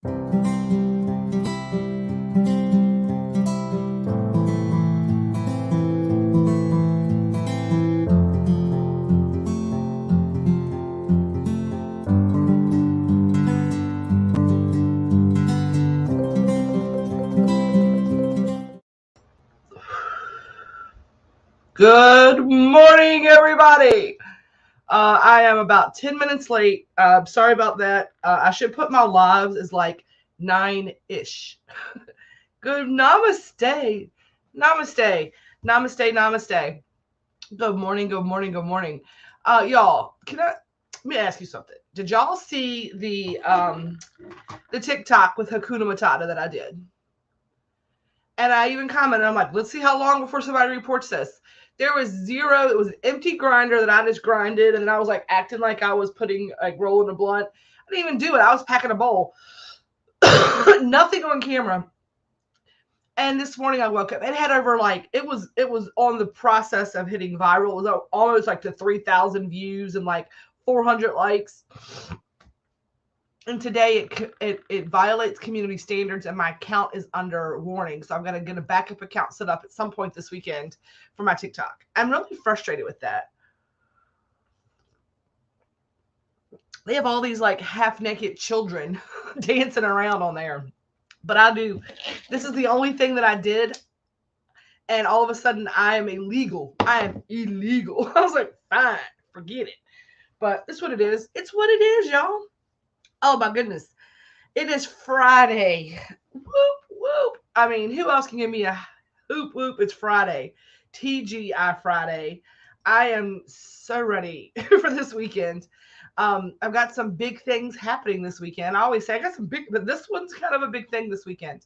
Good morning, everybody. I am about 10 minutes late. Sorry about that. I should put my lives as like 9-ish. Good namaste. Namaste. Namaste. Namaste. Good morning. Good morning. Good morning. Y'all, let me ask you something. Did y'all see the TikTok with Hakuna Matata that I did? And I even commented, I'm like, let's see how long before somebody reports this. There was zero. It was an empty grinder that I just grinded. And then I was like acting like I was rolling a blunt. I didn't even do it. I was packing a bowl. Nothing on camera. And this morning I woke up. It had over it was on the process of hitting viral. It was almost like to 3,000 views and like 400 likes. And today it violates community standards and my account is under warning. So I'm going to get a backup account set up at some point this weekend for my TikTok. I'm really frustrated with that. They have all these like half naked children dancing around on there. But this is the only thing that I did. And all of a sudden I am illegal. I am illegal. I was like, fine, forget it. But it's what it is. It's what it is, y'all. Oh my goodness. It is Friday. Whoop, whoop. I mean, who else can give me a whoop, whoop? It's Friday. TGI Friday. I am so ready for this weekend. I've got some big things happening this weekend. I always say I got some big, but this one's kind of a big thing this weekend.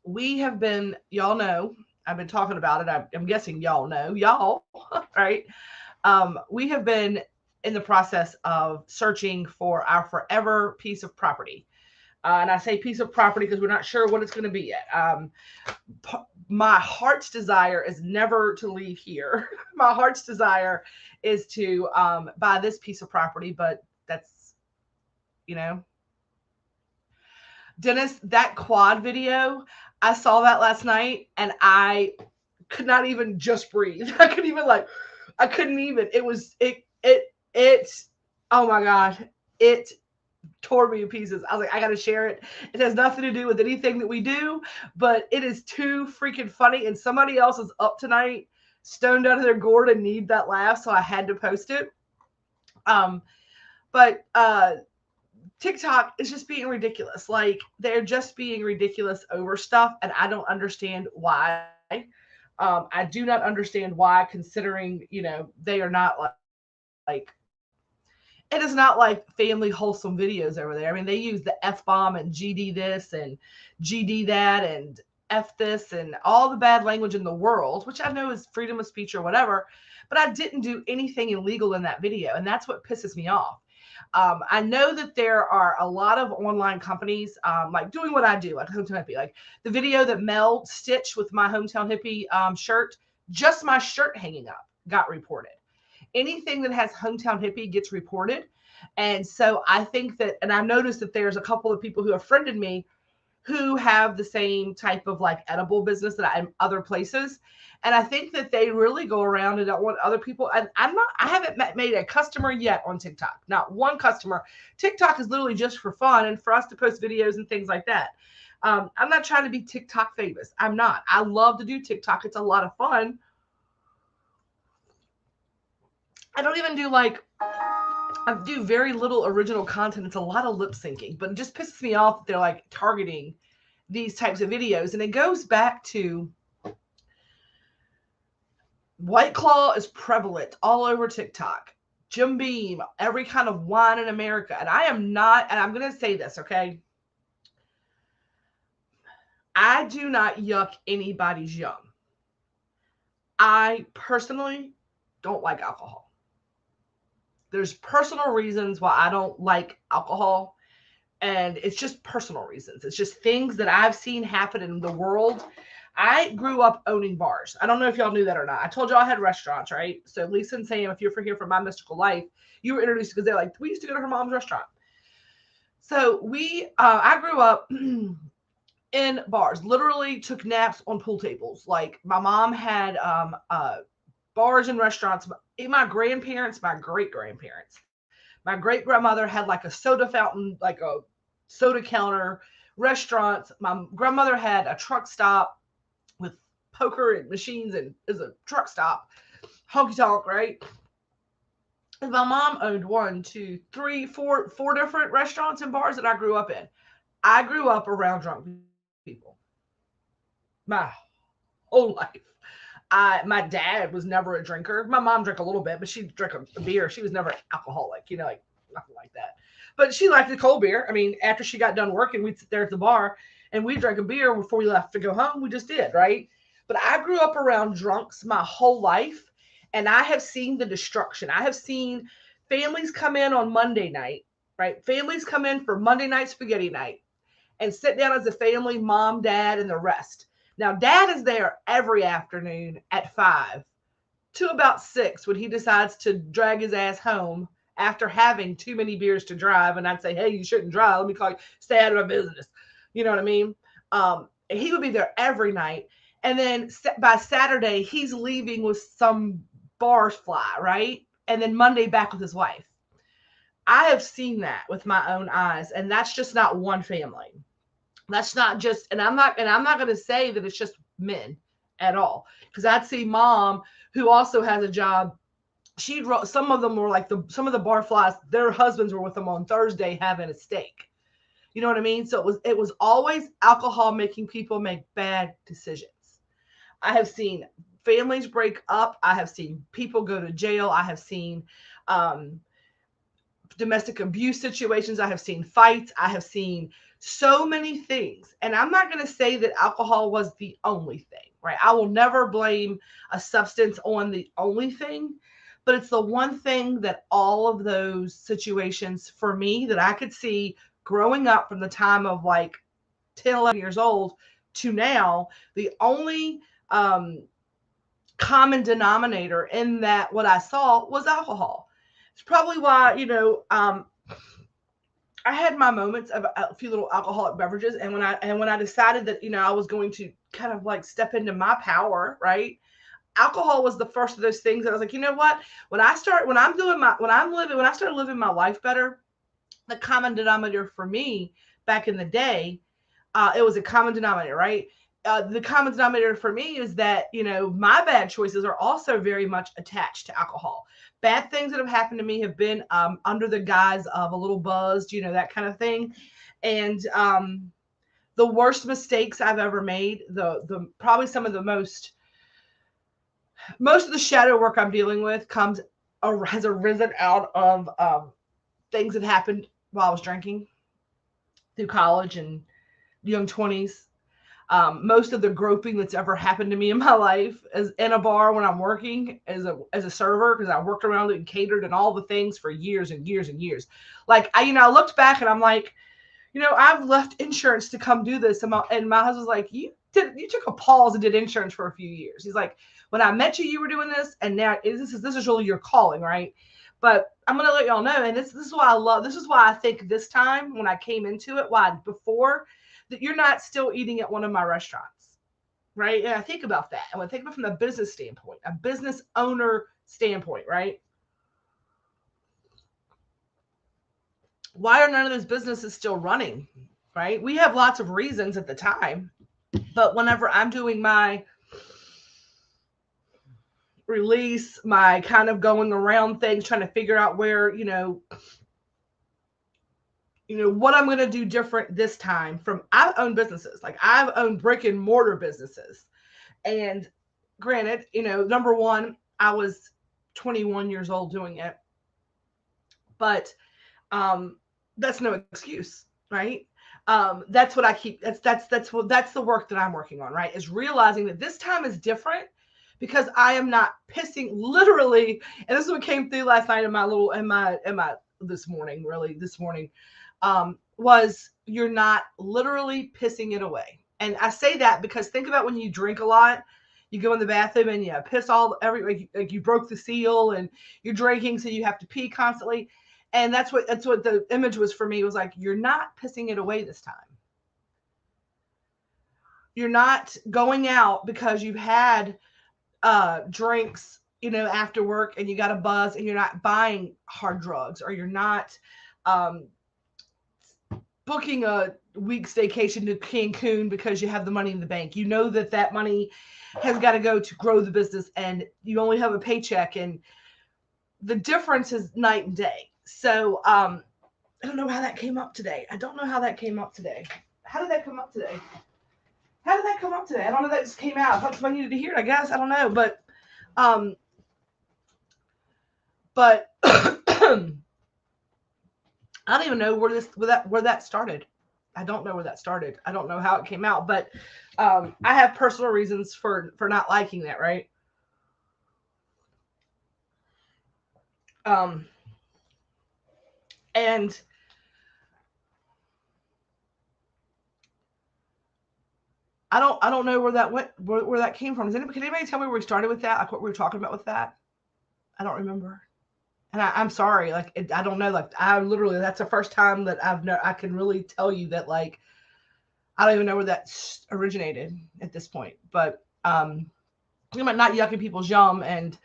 We have been, y'all know, I've been talking about it. I'm guessing y'all know, y'all, right? We have been in the process of searching for our forever piece of property. And I say piece of property because we're not sure what it's going to be yet. My heart's desire is never to leave here. My heart's desire is to buy this piece of property, but that's, Dennis, that quad video, I saw that last night and I could not even just breathe. I couldn't even, oh my God, it tore me to pieces. I was like, I got to share it. It has nothing to do with anything that we do, but it is too freaking funny. And somebody else is up tonight, stoned out of their gourd and need that laugh. So I had to post it. But TikTok is just being ridiculous. Like they're just being ridiculous over stuff. And I don't understand why. I do not understand why, considering, they are not like it is not like family wholesome videos over there. I mean, they use the F-bomb and GD this and GD that and F this and all the bad language in the world, which I know is freedom of speech or whatever, but I didn't do anything illegal in that video. And that's what pisses me off. I know that there are a lot of online companies like doing what I do, like Hometown Hippie, like the video that Mel stitched with my Hometown Hippie shirt, just my shirt hanging up got reported. Anything that has Hometown Hippie gets reported. And so I think that, and I noticed that there's a couple of people who have friended me who have the same type of like edible business that I'm other places. And I think that they really go around and don't want other people. And I haven't made a customer yet on TikTok, not one customer. TikTok is literally just for fun and for us to post videos and things like that. I'm not trying to be TikTok famous. I'm not. I love to do TikTok. It's a lot of fun. I don't even do I do very little original content. It's a lot of lip syncing, but it just pisses me off that they're like targeting these types of videos. And it goes back to White Claw is prevalent all over TikTok. Jim Beam, every kind of wine in America. And I am not, and I'm going to say this, okay? I do not yuck anybody's yum. I personally don't like alcohol. There's personal reasons why I don't like alcohol. And it's just personal reasons. It's just things that I've seen happen in the world. I grew up owning bars. I don't know if y'all knew that or not. I told y'all I had restaurants, right? So Lisa and Sam, if you're here for My Mystical Life, you were introduced because they're like, we used to go to her mom's restaurant. So I grew up in bars, literally took naps on pool tables. Like my mom had bars and restaurants. My grandparents, my great grandparents, my great grandmother had like a soda fountain, like a soda counter, restaurants. My grandmother had a truck stop with poker and machines, and is a truck stop, honky tonk, right? And my mom owned one, two, three, four different restaurants and bars that I grew up in. I grew up around drunk people my whole life. My dad was never a drinker. My mom drank a little bit, but she drank a beer. She was never alcoholic, like nothing like that. But she liked the cold beer. I mean, after she got done working, we'd sit there at the bar and we drank a beer before we left to go home. We just did, right? But I grew up around drunks my whole life, and I have seen the destruction. I have seen families come in on Monday night, right? Families come in for Monday night spaghetti night and sit down as a family, mom, dad, and the rest. Now, dad is there every afternoon at 5 to about 6 when he decides to drag his ass home after having too many beers to drive. And I'd say, hey, you shouldn't drive. Let me call you, stay out of my business. You know what I mean? And he would be there every night. And then by Saturday, he's leaving with some bars fly, right? And then Monday back with his wife. I have seen that with my own eyes, and that's just not one family. That's not just, and I'm not going to say that it's just men at all, because I'd see mom who also has a job. Some of them were like some of the barflies, their husbands were with them on Thursday having a steak. You know what I mean? So it was always alcohol making people make bad decisions. I have seen families break up. I have seen people go to jail. I have seen um, domestic abuse situations. I have seen fights. I have seen so many things. And I'm not going to say that alcohol was the only thing, right? I will never blame a substance on the only thing, but it's the one thing that all of those situations for me that I could see growing up from the time of like 10, 11 years old to now, the only common denominator in that what I saw was alcohol. It's probably why, I had my moments of a few little alcoholic beverages, and when I decided that I was going to kind of like step into my power, right? Alcohol was the first of those things that I was like, you know what? When I started living my life better, the common denominator for me back in the day, it was a common denominator, right? The common denominator for me is that my bad choices are also very much attached to alcohol. Bad things that have happened to me have been under the guise of a little buzzed, that kind of thing. And the worst mistakes I've ever made, the probably some of the most of the shadow work I'm dealing with has arisen out of things that happened while I was drinking through college and young 20s. Most of the groping that's ever happened to me in my life is in a bar when I'm working as a server, because I worked around it and catered and all the things for years and years and years. Like I looked back and I'm like, I've left insurance to come do this, and my husband's like, you took a pause and did insurance for a few years. He's like, when I met you, you were doing this, and now this is really your calling, right? But I'm gonna let y'all know, and this is why this is why I think this time when I came into it, why before that you're not still eating at one of my restaurants, right? And I think about that. And I think about it from the business standpoint, a business owner standpoint, right? Why are none of those businesses still running, right? We have lots of reasons at the time, but whenever I'm doing my release, my kind of going around things, trying to figure out where, what I'm going to do different this time from I've owned businesses. Like I've owned brick and mortar businesses. And granted, number one, I was 21 years old doing it, but that's no excuse, right? That's what I keep. That's the work that I'm working on, right? Is realizing that this time is different because I am not pissing literally. And this is what came through last night this morning, was you're not literally pissing it away. And I say that because think about when you drink a lot, you go in the bathroom and you piss like you broke the seal and you're drinking, so you have to pee constantly. And that's what the image was for me, was like, you're not pissing it away this time. You're not going out because you've had drinks, after work, and you got a buzz, and you're not buying hard drugs, or you're not um, booking a week's vacation to Cancun because you have the money in the bank. You know that money has got to go to grow the business, and you only have a paycheck, and the difference is night and day. So I don't know how that came up today. How did that come up today? I don't know. That just came out. I thought somebody needed to hear it, I guess. I don't know. But I don't even know where that started. I don't know where that started. I don't know how it came out, but I have personal reasons for not liking that, right? And I don't know where that went, where that came from. Can anybody tell me where we started with that? Like what we were talking about with that? I don't remember. And I'm sorry, like I don't know, like I literally, that's the first time that I can really tell you that, like, I don't even know where that originated at this point. But you might not yucking people's yum, and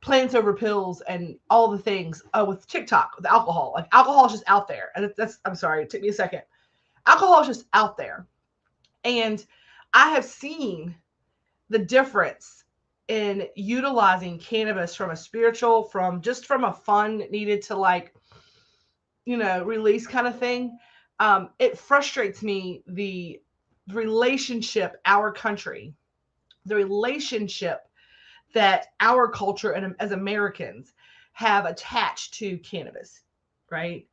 plants over pills, and all the things with TikTok, with alcohol. Like alcohol is just out there, and I'm sorry, it took me a second. Alcohol is just out there, and I have seen the difference in utilizing cannabis from a spiritual, from a fun needed to, like, release kind of thing. It frustrates me, the relationship the relationship that our culture and as Americans have attached to cannabis, right?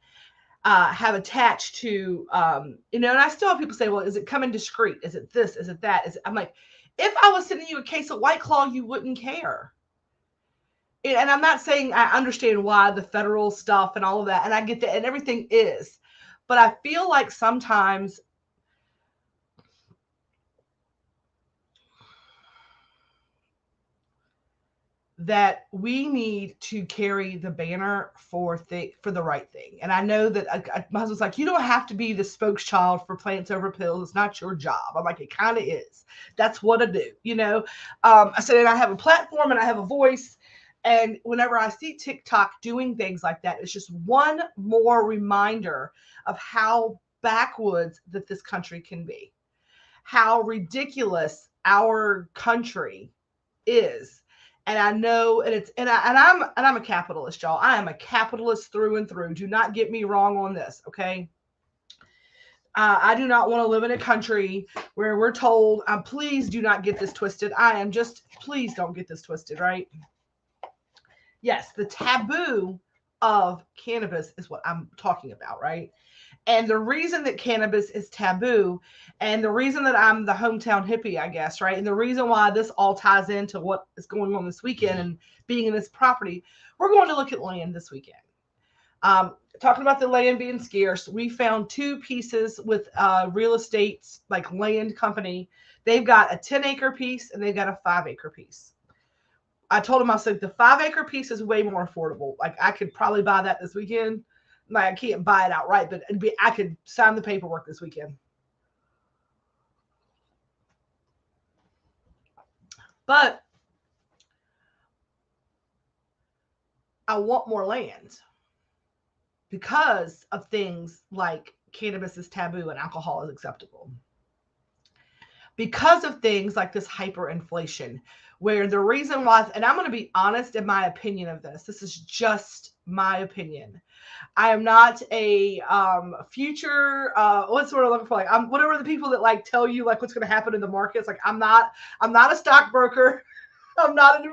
Have attached to, and I still have people say, well, is it coming discreet? Is it this? Is it that? I'm like, if I was sending you a case of White Claw, you wouldn't care. And I'm not saying I understand why the federal stuff and all of that, and I get that, and everything is, but I feel like sometimes that we need to carry the banner for the right thing. And I know that my husband's like, you don't have to be the spokeschild for plants over pills. It's not your job. I'm like, it kind of is. That's what I do. I said, and I have a platform and I have a voice. And whenever I see TikTok doing things like that, it's just one more reminder of how backwoods that this country can be, how ridiculous our country is. And I know, and I'm a capitalist, y'all. I am a capitalist through and through. Do not get me wrong on this, okay? I do not want to live in a country where we're told, please do not get this twisted. Please don't get this twisted, right? Yes, the taboo of cannabis is what I'm talking about, right? And the reason that cannabis is taboo, and the reason that I'm the hometown hippie, I guess, right? And the reason why this all ties into what is going on this weekend and being in this property, we're going to look at land this weekend. Talking about the land being scarce, we found two pieces with real estate, like land company. They've got a 10-acre piece and they've got a 5-acre piece. I told him, I said, the 5-acre piece is way more affordable. Like I could probably buy that this weekend. Like I can't buy it outright, but I could sign the paperwork this weekend. But I want more land because of things like cannabis is taboo and alcohol is acceptable. Because of things like this hyperinflation, where the reason why, and I'm going to be honest in my opinion of this is just my opinion. I am not a future, what's the word I'm looking for? Like, I'm whatever the people that like tell you like what's going to happen in the markets. Like, I'm not a stockbroker. I'm not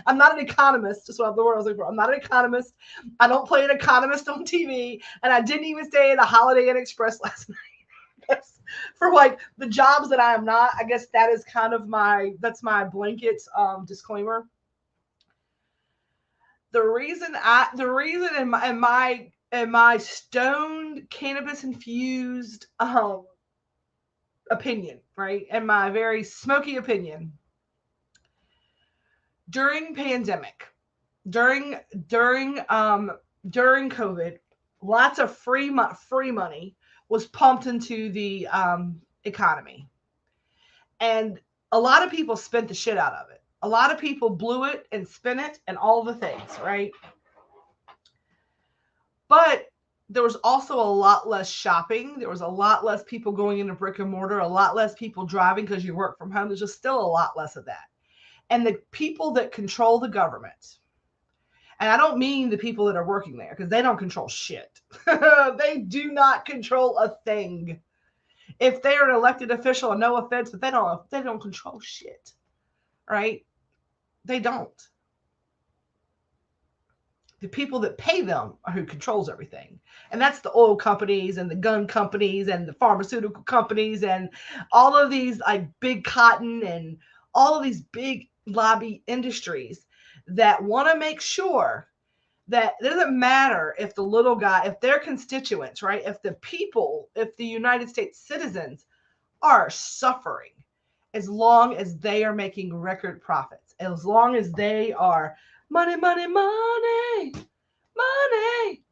I'm not an economist. That's what the word I was looking for. I'm not an economist. I don't play an economist on TV, and I didn't even stay at a Holiday Inn Express last night. For like the jobs that I am not, I guess that is kind of that's my blanket disclaimer. The reason in my stoned cannabis infused opinion, right, and my very smoky opinion, during pandemic, during during COVID, lots of free money was pumped into the economy, and a lot of people spent the shit out of it. A lot of people blew it and spent it and all the things, right? But there was also a lot less shopping. There was a lot less people going into brick and mortar, a lot less people driving because you work from home. There's just still a lot less of that. And the people that control the government, and I don't mean the people that are working there because they don't control shit. They do not control a thing. If they're an elected official, and no offense, but they don't control shit, right? They don't. The people that pay them are who controls everything. And that's the oil companies and the gun companies and the pharmaceutical companies and all of these like big cotton and all of these big lobby industries that want to make sure that it doesn't matter if the little guy, if their constituents, right? If the people, if the United States citizens are suffering, as long as they are making record profits, as long as they are money, money, money, money.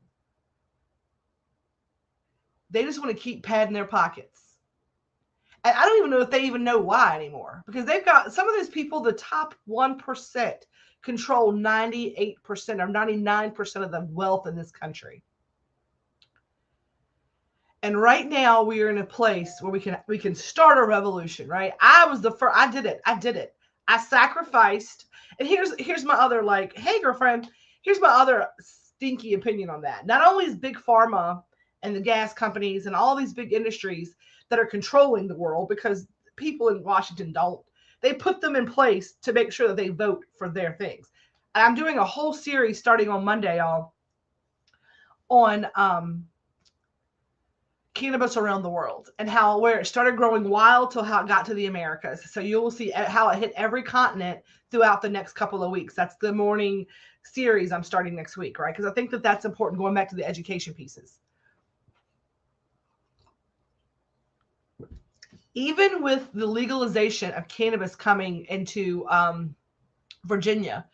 They just want to keep padding their pockets. And I don't even know if they even know why anymore, because they've got some of those people, the top 1%, control 98% or 99% of the wealth in this country. And right now we are in a place where we can start a revolution, right? I was the first. I did it. I sacrificed. And here's my other like, hey girlfriend, here's my other stinky opinion on that. Not only is big pharma and the gas companies and all these big industries that are controlling the world, because people in Washington don't, they put them in place to make sure that they vote for their things. And I'm doing a whole series starting on Monday, y'all, on cannabis around the world and how where it started growing wild till how it got to the Americas. So you will see how it hit every continent throughout the next couple of weeks. That's the morning series I'm starting next week, right? Because I think that that's important, going back to the education pieces. Even with the legalization of cannabis coming into Virginia,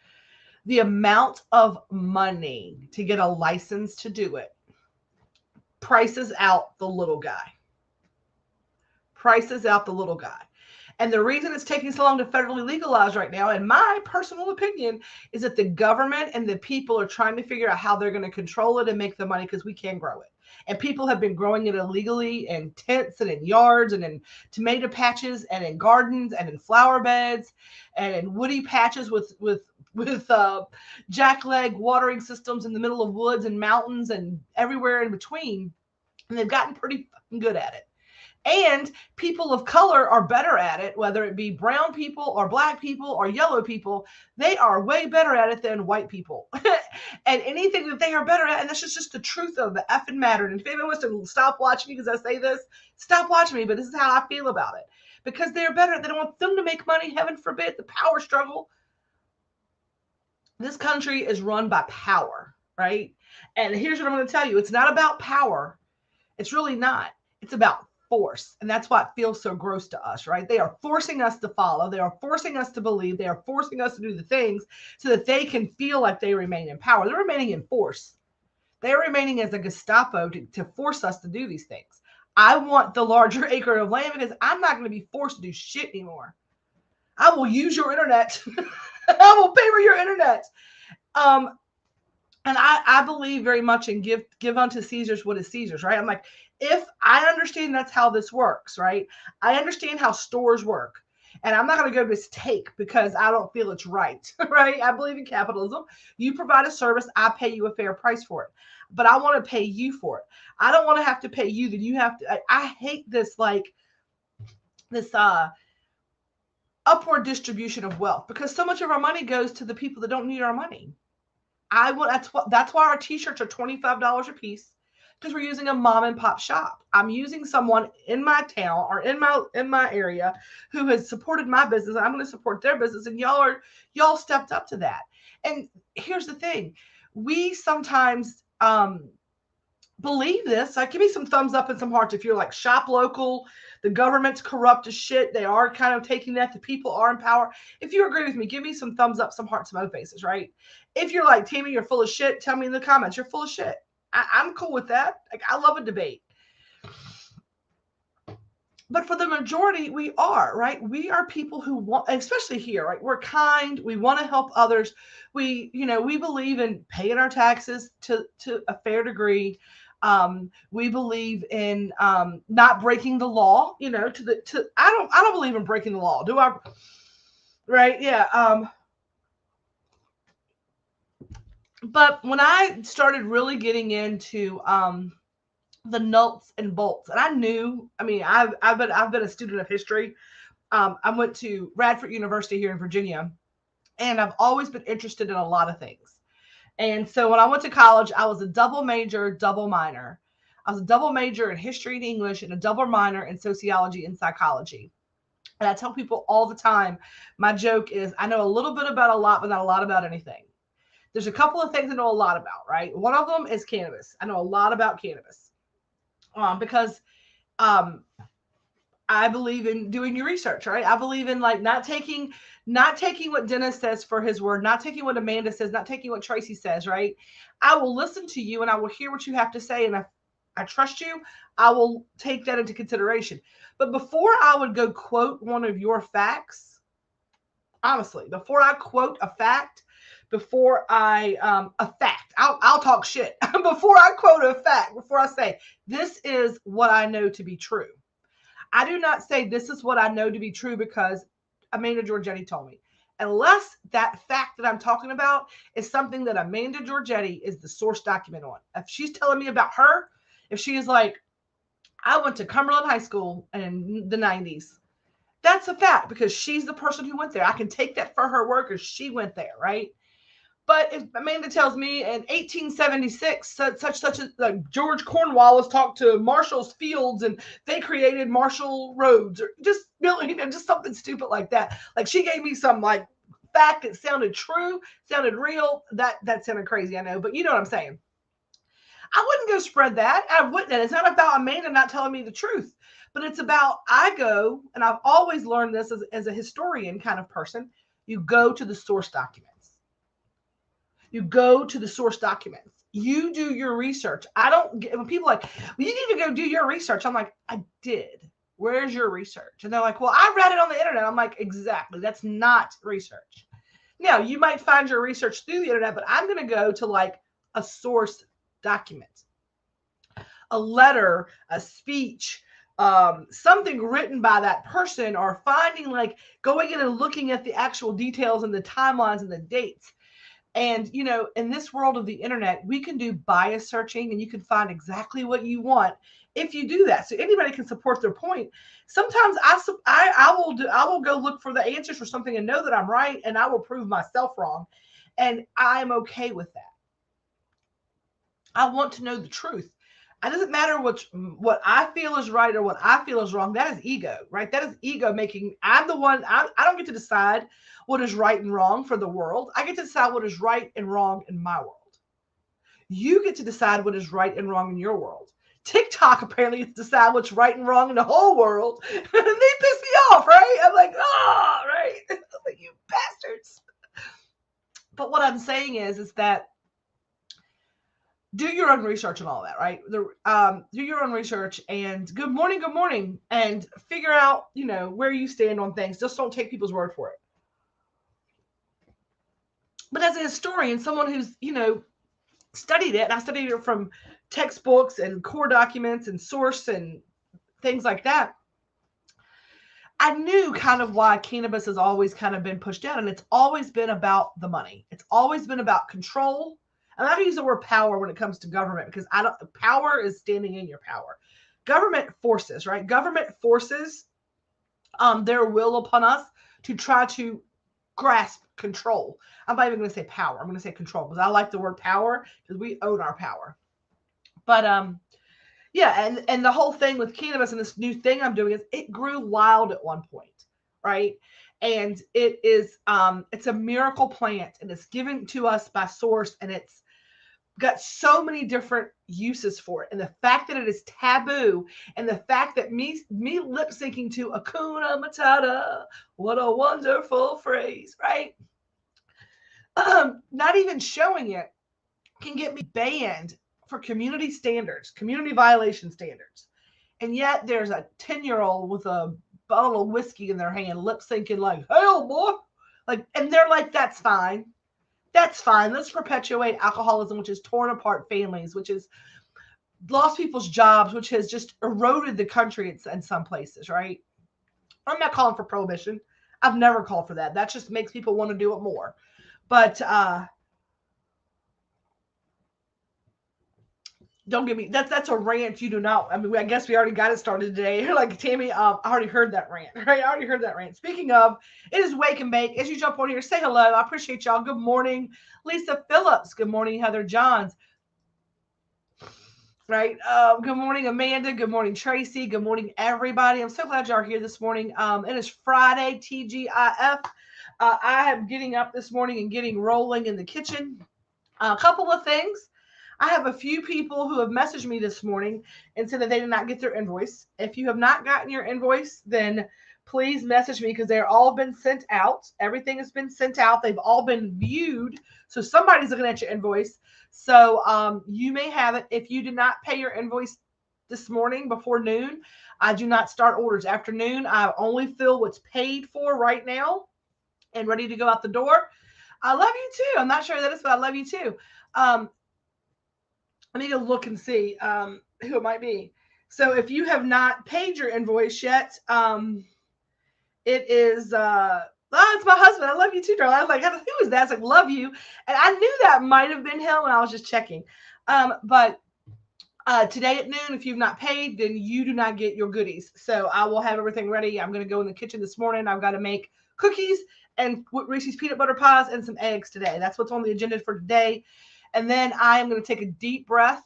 the amount of money to get a license to do it prices out the little guy. Prices out the little guy. And the reason it's taking so long to federally legalize right now, in my personal opinion, is that the government and the people are trying to figure out how they're going to control it and make the money, because we can grow it. And people have been growing it illegally in tents and in yards and in tomato patches and in gardens and in flower beds and in woody patches with jackleg watering systems in the middle of woods and mountains and everywhere in between. And they've gotten pretty fucking good at it. And people of color are better at it, whether it be brown people or black people or yellow people. They are way better at it than white people. And anything that they are better at, and that's just the truth of the effing matter. And if anyone wants to stop watching me because I say this, stop watching me. But this is how I feel about it. Because they're better. They don't want them to make money. Heaven forbid the power struggle. This country is run by power, right? And here's what I'm going to tell you. It's not about power. It's really not. It's about force. And that's why it feels so gross to us, right? They are forcing us to follow. They are forcing us to believe. They are forcing us to do the things so that they can feel like they remain in power. They're remaining in force. They're remaining as a Gestapo to force us to do these things. I want the larger acre of land because I'm not going to be forced to do shit anymore. I will use your internet. I will pay for your internet. And I believe very much in give unto Caesar's what is Caesar's, right? I'm like, if I understand that's how this works, right? I understand how stores work. And I'm not going to go this take because I don't feel it's right, right? I believe in capitalism. You provide a service, I pay you a fair price for it. But I want to pay you for it. I don't want to have to pay you, then you have to. I hate this, like, this upward distribution of wealth, because so much of our money goes to the people that don't need our money. That's why our t-shirts are $25 a piece, because we're using a mom and pop shop. I'm using someone in my town or in my area who has supported my business, and I'm going to support their business, and y'all stepped up to that. And here's the thing. We sometimes believe this. Like, give me some thumbs up and some hearts if you're like, shop local. The government's corrupt as shit. They are kind of taking that. The people are in power. If you agree with me, give me some thumbs up, some hearts, some faces, right? If you're like, Tammy, you're full of shit, tell me in the comments, you're full of shit. I'm cool with that. Like, I love a debate. But for the majority, we are, right? We are people who want, especially here, right? We're kind. We want to help others. We believe in paying our taxes to a fair degree. We believe in not breaking the law, I don't believe in breaking the law. Do I? Right. Yeah. But when I started really getting into the nuts and bolts, and I've been a student of history. I went to Radford University here in Virginia, and I've always been interested in a lot of things. And so when I went to college, I was a double major, double minor. I was a double major in history and English and a double minor in sociology and psychology. And I tell people all the time, my joke is I know a little bit about a lot, but not a lot about anything. There's a couple of things I know a lot about, right? One of them is cannabis. I know a lot about cannabis because I believe in doing your research, right? I believe in like not taking what Dennis says for his word, not taking what Amanda says, not taking what Tracy says, right? I will listen to you and I will hear what you have to say. And if I trust you, I will take that into consideration. But before I would go quote one of your facts, honestly, before I quote a fact, before I I'll talk shit. Before I quote a fact, before I say this is what I know to be true. I do not say this is what I know to be true because Amanda Giorgetti told me. Unless that fact that I'm talking about is something that Amanda Giorgetti is the source document on. If she's telling me about her, if she is like, I went to Cumberland High School in the 90s, that's a fact because she's the person who went there. I can take that for her word because she went there, right? But if Amanda tells me in 1876, such as like George Cornwallis talked to Marshall's Fields and they created Marshall Roads, or just just something stupid like that. Like she gave me some like fact that sounded true, sounded real. That sounded crazy, I know, but you know what I'm saying. I wouldn't go spread that. I wouldn't. It's not about Amanda not telling me the truth, but it's about I go, and I've always learned this as a historian kind of person. You go to the source documents. You go to the source documents. You do your research. When people are like, well, you need to go do your research. I'm like, I did. Where's your research? And they're like, well, I read it on the internet. I'm like, exactly. That's not research. Now, you might find your research through the internet, but I'm going to go to like a source document, a letter, a speech, something written by that person, or finding like going in and looking at the actual details and the timelines and the dates. And, in this world of the internet, we can do bias searching and you can find exactly what you want if you do that. So anybody can support their point. Sometimes I will go look for the answers for something and know that I'm right, and I will prove myself wrong. And I'm okay with that. I want to know the truth. It doesn't matter what I feel is right or what I feel is wrong. That is ego, right? That is ego making. I'm the one. I don't get to decide what is right and wrong for the world. I get to decide what is right and wrong in my world. You get to decide what is right and wrong in your world. TikTok apparently gets to decide what's right and wrong in the whole world. And they piss me off, right? I'm like, oh, right. I'm like, you bastards. But what I'm saying is that do your own research and all that, right? Do your own research and good morning, and figure out, where you stand on things. Just don't take people's word for it. But as a historian, someone who's, studied it, and I studied it from textbooks and core documents and source and things like that, I knew kind of why cannabis has always kind of been pushed down, and it's always been about the money. It's always been about control. And I use the word power when it comes to government because power is standing in your power. Government forces, right? Government forces their will upon us to try to grasp control. I'm not even going to say power. I'm going to say control because I like the word power because we own our power. But yeah, and the whole thing with cannabis and this new thing I'm doing is it grew wild at one point, right? And it is it's a miracle plant, and it's given to us by source, and it's got so many different uses for it. And the fact that it is taboo, and the fact that me lip syncing to Akuna Matata, what a wonderful phrase, right? Not even showing it can get me banned for community standards, community violation standards. And yet there's a 10-year-old with a bottle of whiskey in their hand, lip syncing like, hell, boy. Like, and they're like, that's fine. That's fine. Let's perpetuate alcoholism, which has torn apart families, which has lost people's jobs, which has just eroded the country in some places, right? I'm not calling for prohibition. I've never called for that. That just makes people want to do it more. But don't give me that's a rant you do not. I mean, I guess we already got it started today. You're like, Tammy, I already heard that rant, right? I already heard that rant. Speaking of, it is Wake and Bake. As you jump on here, say hello. I appreciate y'all. Good morning, Lisa Phillips. Good morning, Heather Johns. Right. Good morning, Amanda. Good morning, Tracy. Good morning, everybody. I'm so glad y'all are here this morning. It is Friday, TGIF. I am getting up this morning and getting rolling in the kitchen. A couple of things. I have a few people who have messaged me this morning and said that they did not get their invoice. If you have not gotten your invoice, then please message me because they're all been sent out. Everything has been sent out. They've all been viewed. So somebody's looking at your invoice. So you may have it. If you did not pay your invoice this morning before noon, I do not start orders after noon. I only fill what's paid for right now and ready to go out the door. I love you too. I'm not sure that is, but I love you too. I need to look and see who it might be. So if you have not paid your invoice yet, it is it's my husband. I love you too, darling. I was like, who is that? I was like, love you. And I knew that might have been him when I was just checking. But today at noon, if you've not paid, then you do not get your goodies. So I will have everything ready. I'm going to go in the kitchen this morning. I've got to make cookies and Reese's peanut butter pies and some eggs today. That's what's on the agenda for today. And then I am going to take a deep breath,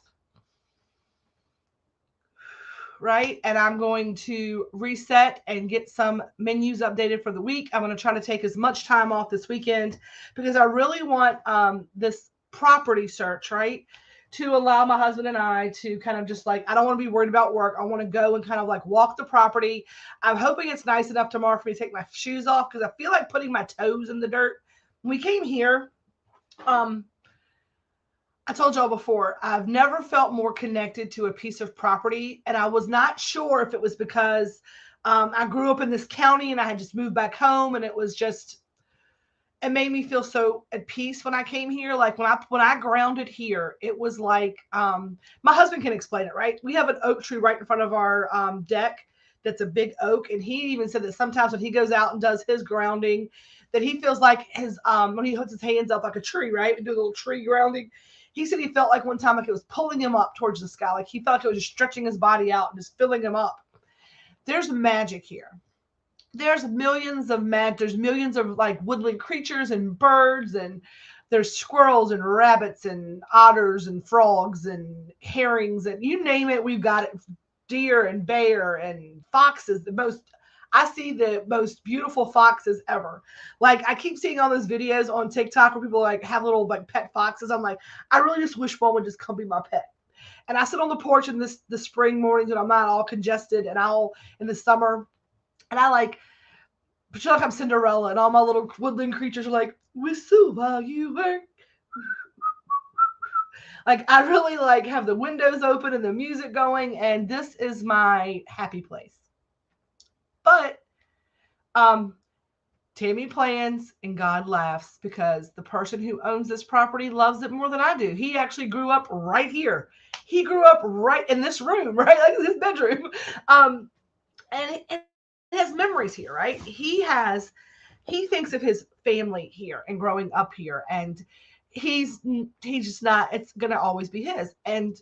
right? And I'm going to reset and get some menus updated for the week. I'm going to try to take as much time off this weekend because I really want this property search, right? To allow my husband and I to kind of just like, I don't want to be worried about work. I want to go and kind of like walk the property. I'm hoping it's nice enough tomorrow for me to take my shoes off because I feel like putting my toes in the dirt. When we came here, I told y'all before, I've never felt more connected to a piece of property. And I was not sure if it was because I grew up in this county and I had just moved back home. And it was just, it made me feel so at peace when I came here. Like when I grounded here, it was like, my husband can explain it, right? We have an oak tree right in front of our deck. That's a big oak. And he even said that sometimes when he goes out and does his grounding, that he feels like his, when he puts his hands up like a tree, right? And do a little tree grounding. He said he felt like one time like it was pulling him up towards the sky. Like he felt like it was just stretching his body out and just filling him up. There's magic here. There's millions of there's millions of like woodland creatures and birds, and there's squirrels and rabbits and otters and frogs and herrings and you name it, we've got it. Deer and bear and foxes. I see the most beautiful foxes ever. Like I keep seeing all those videos on TikTok where people like have little like pet foxes. I'm like, I really just wish one would just come be my pet. And I sit on the porch in the spring mornings when I'm not all congested and in the summer. And I like, but feel like I'm Cinderella and all my little woodland creatures are like, whistle while you work. Like I really like have the windows open and the music going. And this is my happy place. But Tammy plans and God laughs because the person who owns this property loves it more than I do. He actually grew up right here. He grew up right in this room, right? Like his bedroom. And it has memories here, right? He thinks of his family here and growing up here. And he's just not, it's gonna always be his. And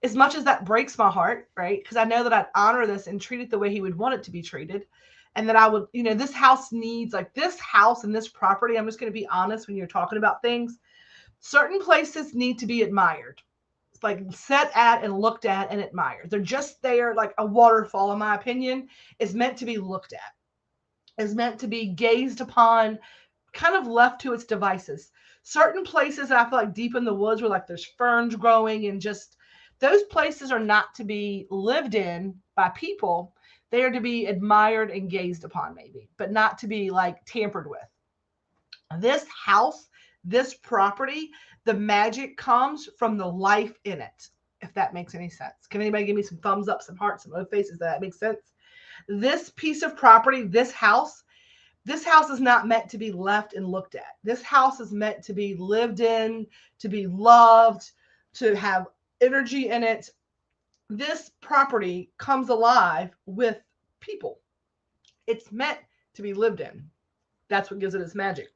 as much as that breaks my heart, right? Because I know that I'd honor this and treat it the way he would want it to be treated. And that I would, this house needs, like this house and this property, I'm just going to be honest when you're talking about things. Certain places need to be admired. It's like set at and looked at and admired. They're just there, like a waterfall, in my opinion, is meant to be looked at, is meant to be gazed upon, kind of left to its devices. certain places that I feel like deep in the woods where like there's ferns growing and just those places are not to be lived in by people. They are to be admired and gazed upon, maybe, but not to be like tampered with. This house, this property, the magic comes from the life in it, if that makes any sense. Can anybody give me some thumbs up, some hearts, some O faces? That makes sense. This piece of property, this house is not meant to be left and looked at. This house is meant to be lived in, to be loved, to have energy in it. This property comes alive with people. It's meant to be lived in. That's what gives it its magic.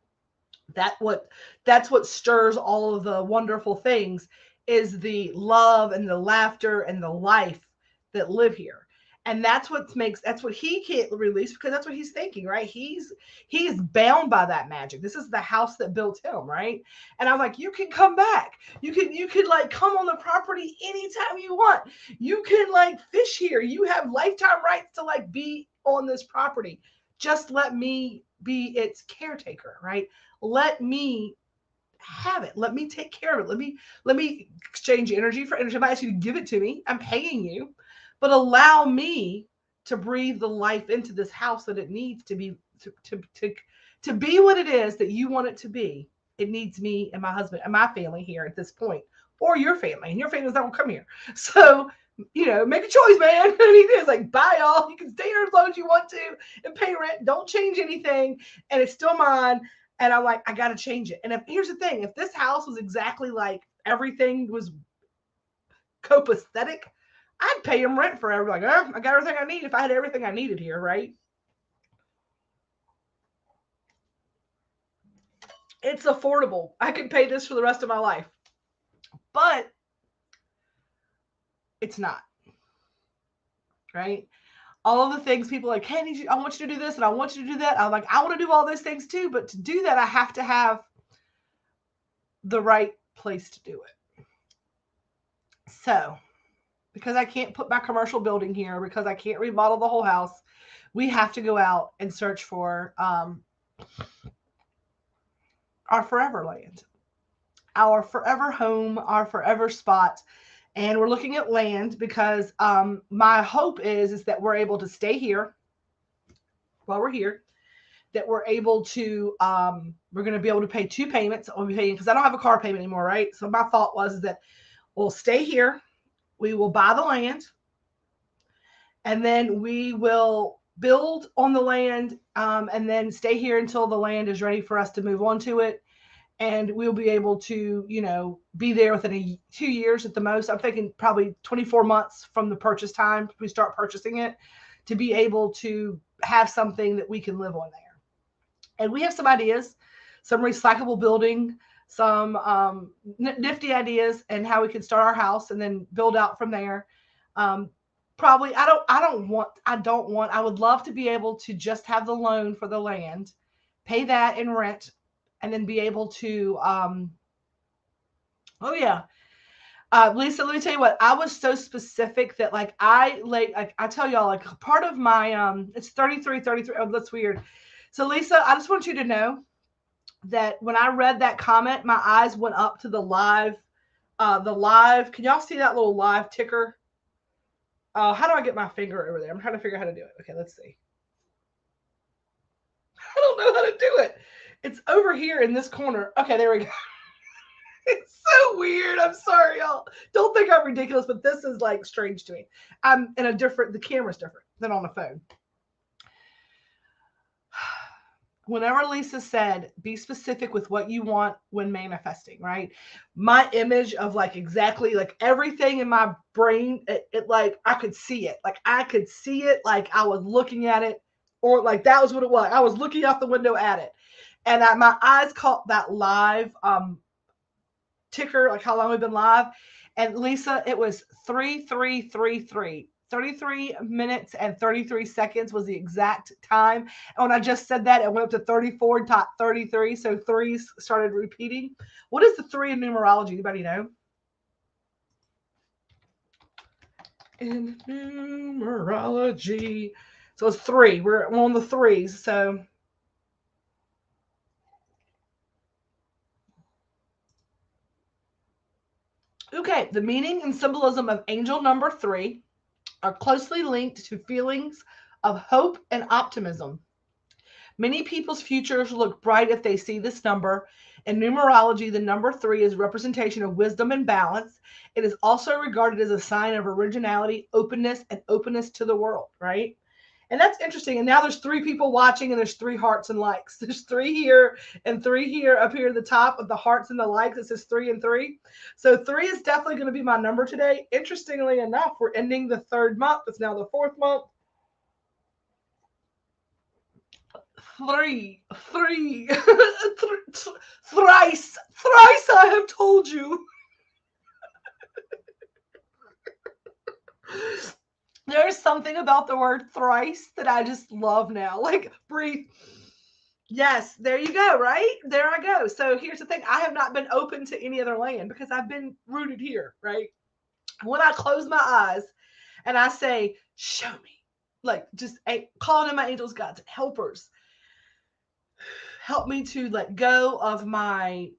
That's what stirs all of the wonderful things is the love and the laughter and the life that live here. And that's what he can't release because that's what he's thinking, right? He's bound by that magic. This is the house that built him, right? And I'm like, you can come back. You can like come on the property anytime you want. You can like fish here. You have lifetime rights to like be on this property. Just let me be its caretaker, right? Let me have it. Let me take care of it. Let me exchange energy for energy. I might ask you to give it to me. I'm paying you, but allow me to breathe the life into this house that it needs to be to be what it is that you want it to be. It needs me and my husband and my family here at this point, or your family, and your family's not gonna come here. So make a choice, man. I mean, it's like, bye, y'all. You can stay here as long as you want to and pay rent. Don't change anything, and it's still mine. And I'm like, I got to change it. And here's the thing, if this house was exactly like everything was copacetic, I'd pay him rent forever. Like, I got everything I need if I had everything I needed here, right? It's affordable. I could pay this for the rest of my life. But it's not, right? All of the things people are like, hey, I want you to do this and I want you to do that. I'm like, I want to do all those things too. But to do that, I have to have the right place to do it. So, because I can't put my commercial building here, because I can't remodel the whole house, we have to go out and search for our forever land, our forever home, our forever spot. And we're looking at land because my hope is that we're able to stay here while we're here, that we're able to we're going to be able to pay 2 payments. I'll be paying because I don't have a car payment anymore, right? So my thought was that we'll stay here, we will buy the land, and then we will build on the land, and then stay here until the land is ready for us to move on to it. And we'll be able to, be there within 2 years at the most. I'm thinking probably 24 months from the purchase time we start purchasing it, to be able to have something that we can live on there. And we have some ideas, some recyclable building, some nifty ideas, and how we can start our house and then build out from there. Probably, I would love to be able to just have the loan for the land, pay that in rent, and then be able to, Lisa, let me tell you what, I was so specific that I tell y'all, like part of my, it's 33, oh, that's weird. So Lisa, I just want you to know that when I read that comment, my eyes went up to the live, can y'all see that little live ticker? How do I get my finger over there? I'm trying to figure out how to do it. Okay, let's see. I don't know how to do it. It's over here in this corner. Okay, there we go. It's so weird. I'm sorry, y'all. Don't think I'm ridiculous, but this is like strange to me. I'm in the camera's different than on the phone. Whenever Lisa said, be specific with what you want when manifesting, right? My image of like exactly like everything in my brain, it like I could see it. Like I could see it like I was looking at it, or like that was what it was. I was looking out the window at it. And my eyes caught that live ticker, like how long we've been live. And Lisa, it was 3333. 33 minutes and 33 seconds was the exact time. And when I just said that, it went up to 34, top 33. So threes started repeating. What is the 3 in numerology? Anybody know? In numerology. So it's 3. We're on the 3s. So The meaning and symbolism of angel number 3 are closely linked to feelings of hope and optimism. Many people's futures look bright if they see this number. In numerology, the number 3 is representation of wisdom and balance. It is also regarded as a sign of originality, openness, and openness to the world, right? And that's interesting. And now there's 3 people watching, and there's 3 hearts and likes. There's 3 here and 3 here up here at the top of the hearts and the likes. It says 3 and 3. So 3 is definitely going to be my number today. Interestingly enough, we're ending the 3rd month. It's now the 4th month. 3, 3, thrice I have told you. There's something about the word thrice that I just love now. Like, breathe. Yes, there you go, right? There I go. So here's the thing. I have not been open to any other land because I've been rooted here, right? When I close my eyes and I say, show me, like just calling in my angels, gods, helpers, help me to let go of my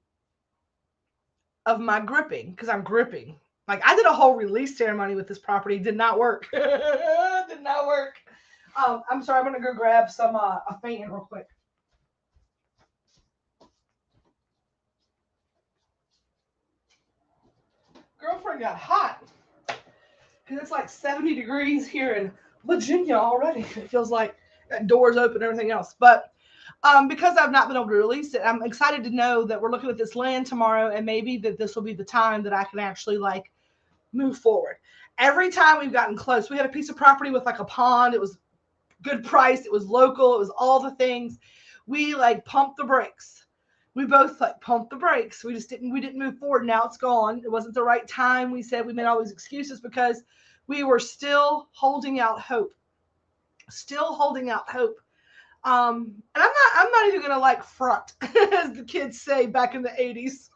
gripping, because I'm gripping. Like, I did a whole release ceremony with this property. Did not work. Did not work. I'm sorry. I'm going to go grab some a fan real quick. Girlfriend got hot because it's like 70 degrees here in Virginia already. It feels like doors open and everything else. But because I've not been able to release it, I'm excited to know that we're looking at this land tomorrow, and maybe that this will be the time that I can actually like move forward. Every time we've gotten close, we had a piece of property with like a pond. It was good price. It was local. It was all the things. We like pumped the brakes. We both like pumped the brakes. We didn't move forward. Now it's gone. It wasn't the right time. We said we made all these excuses because we were still holding out hope. Still holding out hope. And I'm not even gonna like front, as the kids say back in the 80s.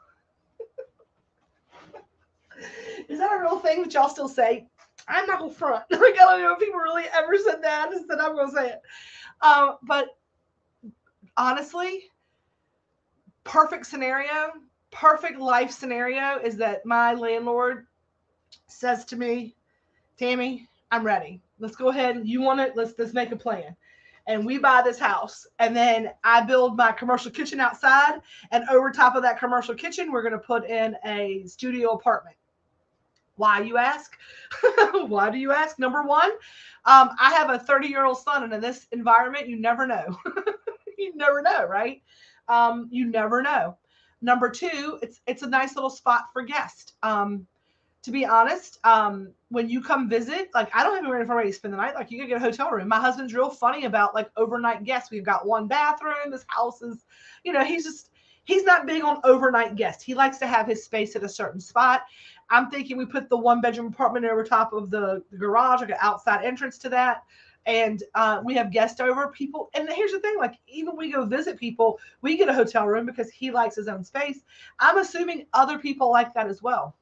Is that a real thing that y'all still say? I'm not gonna front. Like, I don't know if people really ever said that. I just said I'm gonna say it. But honestly, perfect life scenario is that my landlord says to me, Tammy, I'm ready. Let's go ahead. You want it? Let's make a plan. And we buy this house, and then I build my commercial kitchen outside, and over top of that commercial kitchen, we're going to put in a studio apartment. Why, you ask? Why do you ask? Number one, I have a 30-year-old son, and in this environment, you never know. You never know, right? You never know. Number two, it's a nice little spot for guests. To be honest, when you come visit, like, I don't have anywhere ready to spend the night. Like, you can get a hotel room. My husband's real funny about like overnight guests. We've got one bathroom. This house is, he's not big on overnight guests. He likes to have his space at a certain spot. I'm thinking we put the 1-bedroom apartment over top of the garage, like an outside entrance to that. And we have guests over people. And here's the thing, like, even we go visit people, we get a hotel room because he likes his own space. I'm assuming other people like that as well.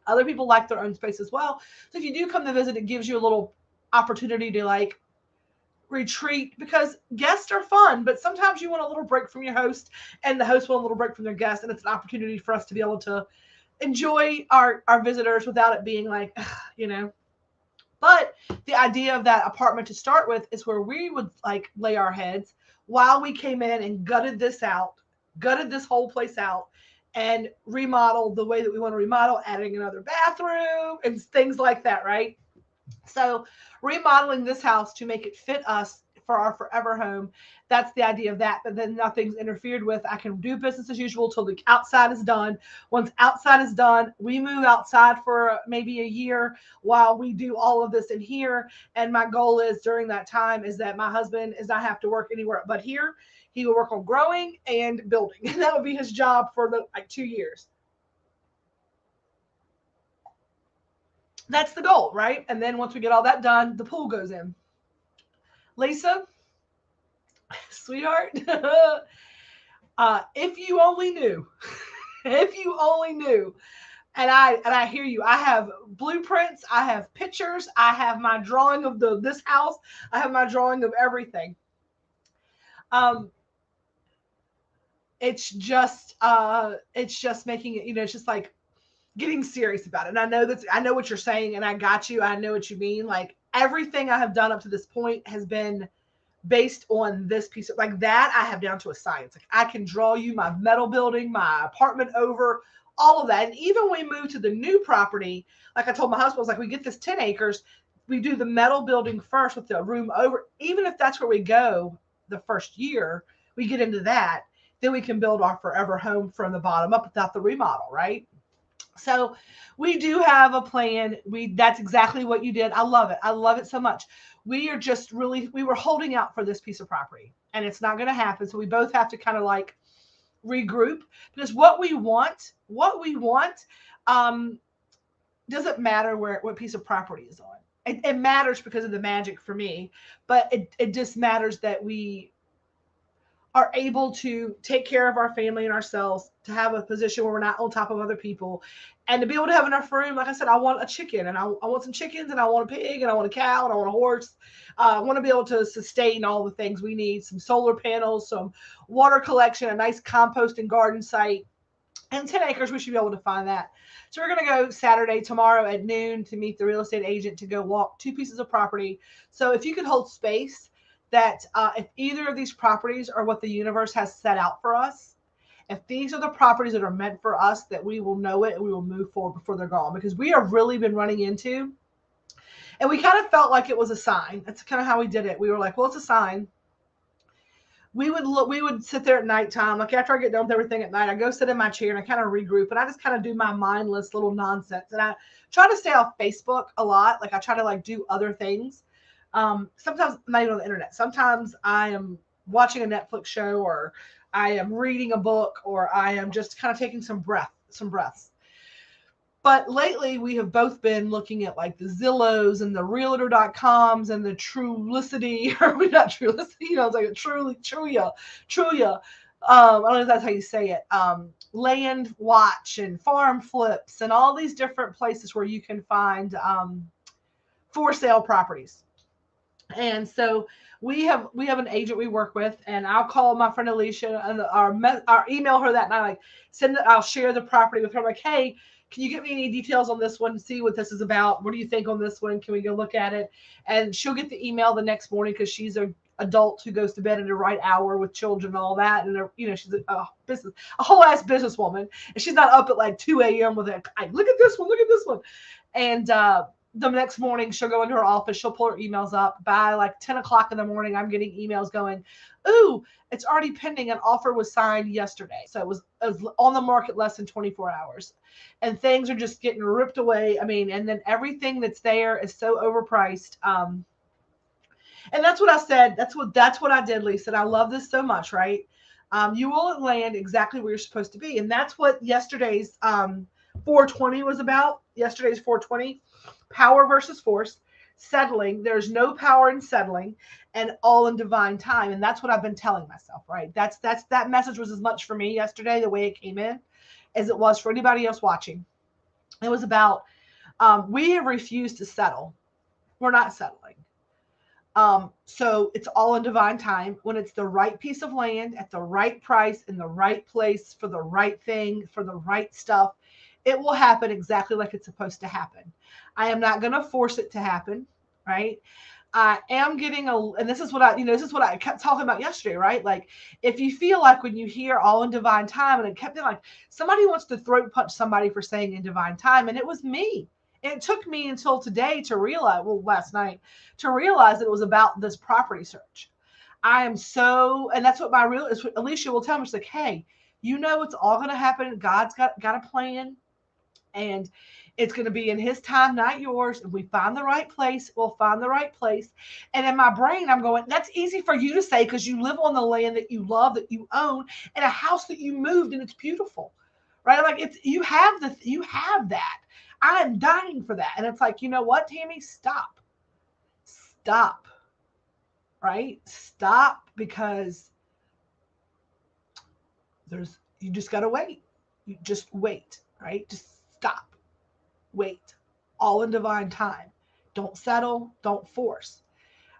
Other people like their own space as well. So if you do come to visit, it gives you a little opportunity to like retreat, because guests are fun, but sometimes you want a little break from your host, and the host want a little break from their guests. And it's an opportunity for us to be able to enjoy our visitors without it being like, But the idea of that apartment to start with is where we would like lay our heads while we came in and gutted this whole place out, and remodel the way that we want to remodel, adding another bathroom and things like that, right? So remodeling this house to make it fit us for our forever home. That's the idea of that. But then nothing's interfered with. I can do business as usual till the outside is done. Once outside is done, we move outside for maybe a year while we do all of this in here. And my goal is during that time is that my husband is not have to work anywhere but here. He will work on growing and building. And that would be his job for like 2 years. That's the goal, right? And then once we get all that done, the pool goes in. Lisa, sweetheart, if you only knew, and I hear you. I have blueprints, I have pictures, I have my drawing of this house, I have my drawing of everything. It's just making it, it's just like, getting serious about it. And I know what you're saying, and I got you. I know what you mean. Like everything I have done up to this point has been based on this piece of like that I have down to a science. Like I can draw you my metal building, my apartment over, all of that. And even when we moved to the new property, like I told my husband, I was like, we get this 10 acres, we do the metal building first with the room over. Even if that's where we go the first year, we get into that, then we can build our forever home from the bottom up without the remodel, right? So we do have a plan. That's exactly what you did. I love it. I love it so much. We are just really we were holding out for this piece of property and it's not going to happen. So we both have to kind of like regroup because what we want um doesn't matter where what piece of property is on. It matters because of the magic for me, but it just matters that we are able to take care of our family and ourselves, to have a position where we're not on top of other people, and to be able to have enough room. Like I said, I want a chicken, and I want some chickens, and I want a pig, and I want a cow, and I want a horse. I want to be able to sustain all the things we need: some solar panels, some water collection, a nice compost and garden site, and 10 acres. We should be able to find that. So we're going to go Saturday, tomorrow at noon, to meet the real estate agent to go walk two pieces of property. So if you could hold space, that if either of these properties are what the universe has set out for us, if these are the properties that are meant for us, that we will know it and we will move forward before they're gone. Because we have really been running into, and we kind of felt like it was a sign. That's kind of how we did it. We were like, well, it's a sign. We would sit there at nighttime, like after I get done with everything at night, I go sit in my chair and I kind of regroup and I just kind of do my mindless little nonsense. And I try to stay off Facebook a lot. Like I try to like do other things. Sometimes I'm not even on the internet. Sometimes I am watching a Netflix show, or I am reading a book, or I am just kind of taking some breaths. But lately we have both been looking at like the Zillows and the realtor.coms and the Trulicity, or we not Trulicity, it's like a Trulia. I don't know if that's how you say it. Land Watch and Farm Flips and all these different places where you can find for sale properties. And so we have an agent we work with, and I'll call my friend Alicia and our email her that night, like I'll share the property with her, like, hey, can you get me any details on this one? See what this is about. What do you think on this one? Can we go look at it? And she'll get the email the next morning because she's an adult who goes to bed at the right hour with children and all that. And she's a whole ass businesswoman, and she's not up at like 2 a.m. with it. Look at this one. And the next morning she'll go into her office, she'll pull her emails up. By like 10 o'clock in the morning, I'm getting emails going, ooh, it's already pending. An offer was signed yesterday. So it was on the market less than 24 hours. And things are just getting ripped away. I mean, and then everything that's there is so overpriced. And that's what I said. That's what I did, Lisa. And I love this so much, right? You will land exactly where you're supposed to be. And that's what yesterday's 420 was about. Yesterday's 420. Power versus force, settling. There's no power in settling, and all in divine time. And that's what I've been telling myself, right? That message was as much for me yesterday, the way it came in, as it was for anybody else watching. It was about we have refused to settle. We're not settling. So it's all in divine time. When it's the right piece of land at the right price in the right place for the right thing, for the right stuff, it will happen exactly like it's supposed to happen. I am not going to force it to happen, right? I am getting and this is what I kept talking about yesterday, right? Like, if you feel like when you hear all in divine time, and it kept being like somebody wants to throat punch somebody for saying in divine time, and it was me. And it took me until today to realize, last night, to realize that it was about this property search. I am so, and that's what Alicia will tell me. She's like, hey, it's all going to happen. God's got a plan. And it's going to be in his time, not yours. If we find the right place, we'll find the right place. And in my brain, I'm going, that's easy for you to say because you live on the land that you love, that you own, and a house that you moved, and it's beautiful, right? Like you have that. I am dying for that. And it's like, you know what, Tammy, stop, right? Stop, because you just got to wait. You just wait, right? Just stop, wait, all in divine time. Don't settle, don't force.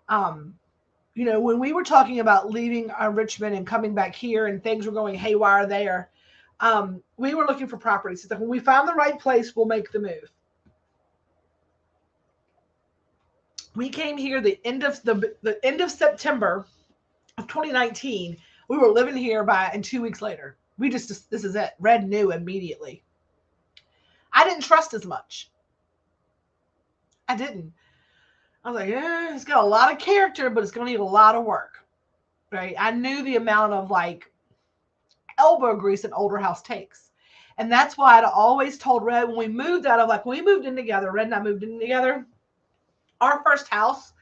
When we were talking about leaving Richmond and coming back here and things were going haywire there, We were looking for properties. It's like, when we find the right place, we'll make the move. We came here the end of September of 2019. We were living here and 2 weeks later, this is it. Red knew immediately. I didn't trust as much. I didn't. I was like, it's got a lot of character, but it's going to need a lot of work, right? I knew the amount of like elbow grease an older house takes. And that's why I'd always told Red when we moved out of when we moved in together, Red and I moved in together, our first house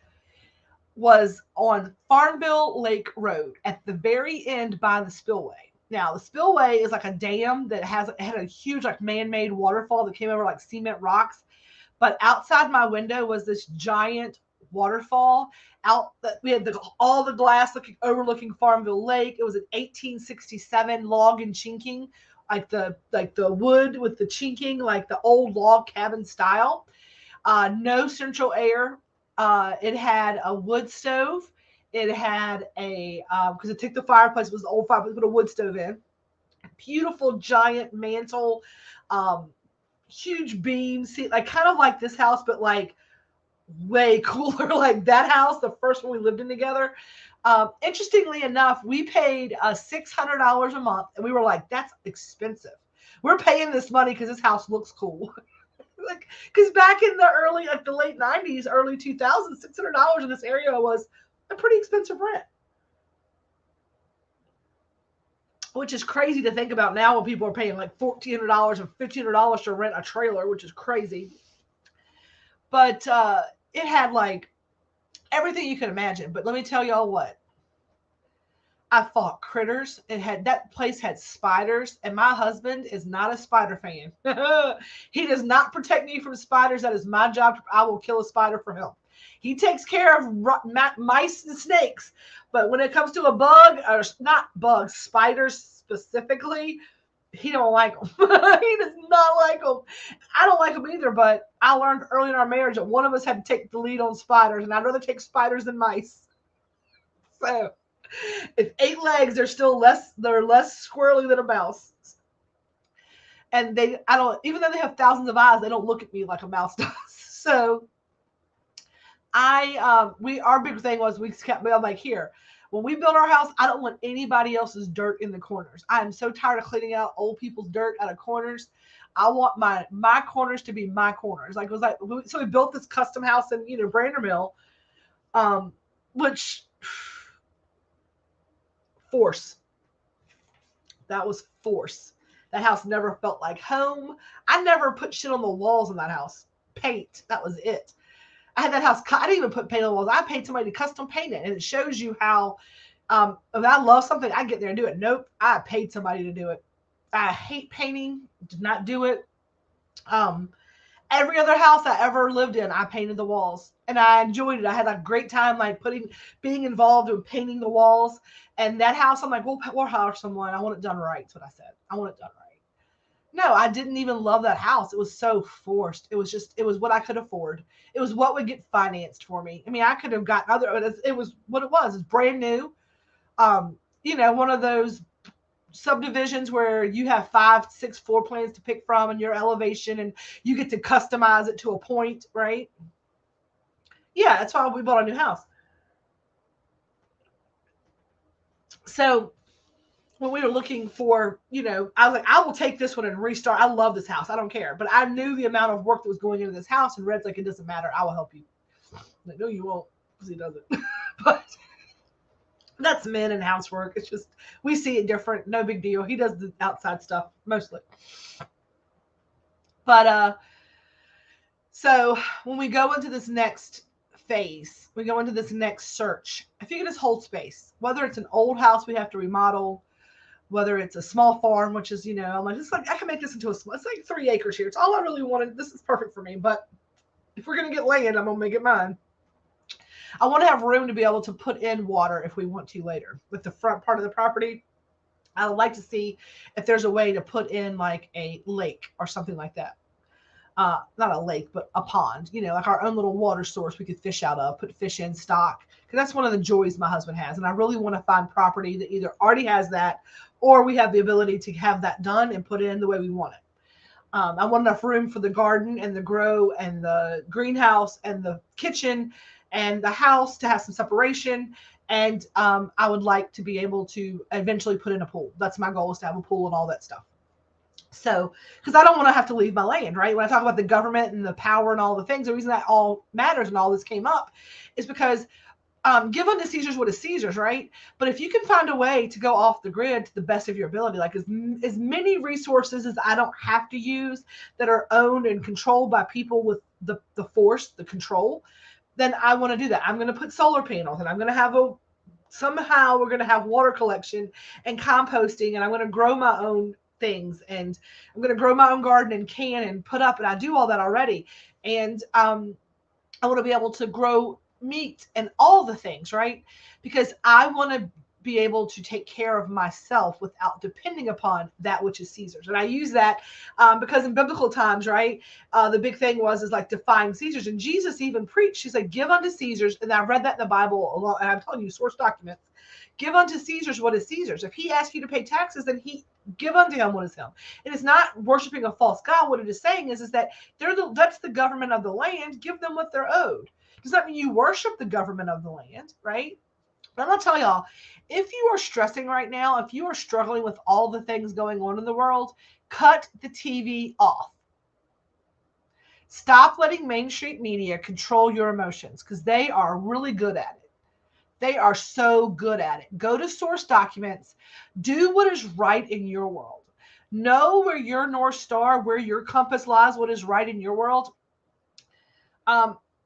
was on Farmville Lake Road at the very end by the spillway. Now, the spillway is like a dam that had a huge like man-made waterfall that came over like cement rocks. But outside my window was this giant waterfall. We had all the glass overlooking Farmville Lake. It was an 1867 log and chinking, like the wood with the chinking, like the old log cabin style. No central air. It had a wood stove. It had because it took the fireplace, it was the old fireplace, put a wood stove in. Beautiful giant mantle, huge beams, like kind of like this house, but like way cooler, like that house, the first one we lived in together. Interestingly enough, we paid $600 a month, and we were like, that's expensive. We're paying this money because this house looks cool. Because back in the late 90s, early 2000s, $600 in this area was a pretty expensive rent. Which is crazy to think about now when people are paying like $1,400 and $1,500 to rent a trailer, which is crazy. But it had like everything you could imagine. But let me tell y'all what. I fought critters. That place had spiders, and my husband is not a spider fan. He does not protect me from spiders. That is my job. I will kill a spider for him. He takes care of mice and snakes, but when it comes to a bug, or not bugs, spiders specifically, he don't like them. He does not like them. I don't like them either, but I learned early in our marriage that one of us had to take the lead on spiders, and I'd rather take spiders than mice. So it's 8 legs. They're less squirrely than a mouse. And even though they have thousands of eyes, they don't look at me like a mouse does. So our big thing was we kept, I'm like, here, when we build our house, I don't want anybody else's dirt in the corners. I am so tired of cleaning out old people's dirt out of corners. I want my corners to be my corners. So we built this custom house in, Brandermill, which force. That was force. That house never felt like home. I never put shit on the walls in that house. Paint. That was it. I had that house. I didn't even put paint on the walls. I paid somebody to custom paint it. And it shows you how, if I love something, I get there and do it. Nope. I paid somebody to do it. I hate painting. Did not do it. Every other house I ever lived in, I painted the walls, and I enjoyed it. I had a great time, being involved in painting the walls. And that house, I'm like, we'll hire someone. I want it done right. That's what I said. I want it done right. No, I didn't even love that house. It was so forced. It was what I could afford. It was what would get financed for me. I mean, I could have gotten it was what it was. It's brand new. One of those subdivisions where you have 5-6 floor plans to pick from and your elevation, and you get to customize it to a point, right? Yeah, that's why we bought a new house. So when we were looking for, I was like, I will take this one and restart. I love this house. I don't care. But I knew the amount of work that was going into this house, and Red's like, it doesn't matter. I will help you. I'm like, no, you won't, because he doesn't. But that's men and housework. It's just, we see it different. No big deal. He does the outside stuff mostly. But so when we go into this next phase, we go into this next search, if you can just hold space, whether it's an old house we have to remodel, whether it's a small farm, which is, I'm like, I can make this into it's like 3 acres here. It's all I really wanted. This is perfect for me. But if we're going to get land, I'm going to make it mine. I want to have room to be able to put in water if we want to later. With the front part of the property, I would like to see if there's a way to put in like a lake or something like that. Not a lake, but a pond, like our own little water source we could fish out of, put fish in, stock, because that's one of the joys my husband has. And I really want to find property that either already has that or we have the ability to have that done and put it in the way we want it. I want enough room for the garden and the grow and the greenhouse and the kitchen and the house to have some separation. And I would like to be able to eventually put in a pool. That's my goal, is to have a pool and all that stuff. So, because I don't want to have to leave my land, right? When I talk about the government and the power and all the things, the reason that all matters and all this came up is because give unto Caesar's what is Caesar's, right? But if you can find a way to go off the grid to the best of your ability, like as many resources as I don't have to use that are owned and controlled by people with the force, the control, then I want to do that. I'm going to put solar panels, and I'm going to have somehow we're going to have water collection and composting, and I'm going to grow my own things, and I'm going to grow my own garden and can and put up, and I do all that already. And I want to be able to grow meat and all the things, right? Because I want to be able to take care of myself without depending upon that which is Caesar's. And I use that because in biblical times, right, the big thing is like defying Caesar's. And Jesus even preached, he said, give unto Caesar's. And I've read that in the Bible a lot, and I'm telling you, source documents. Give unto Caesar's what is Caesar's. If he asks you to pay taxes, then he give unto him what is him. It is not worshiping a false god. What it is saying is that that's the government of the land. Give them what they're owed. Does that mean you worship the government of the land, right? But I'm going to tell y'all, if you are stressing right now, if you are struggling with all the things going on in the world, cut the TV off. Stop letting mainstream media control your emotions, because they are really good at it. They are so good at it. Go to source documents. Do what is right in your world. Know where your North Star, where your compass lies, what is right in your world.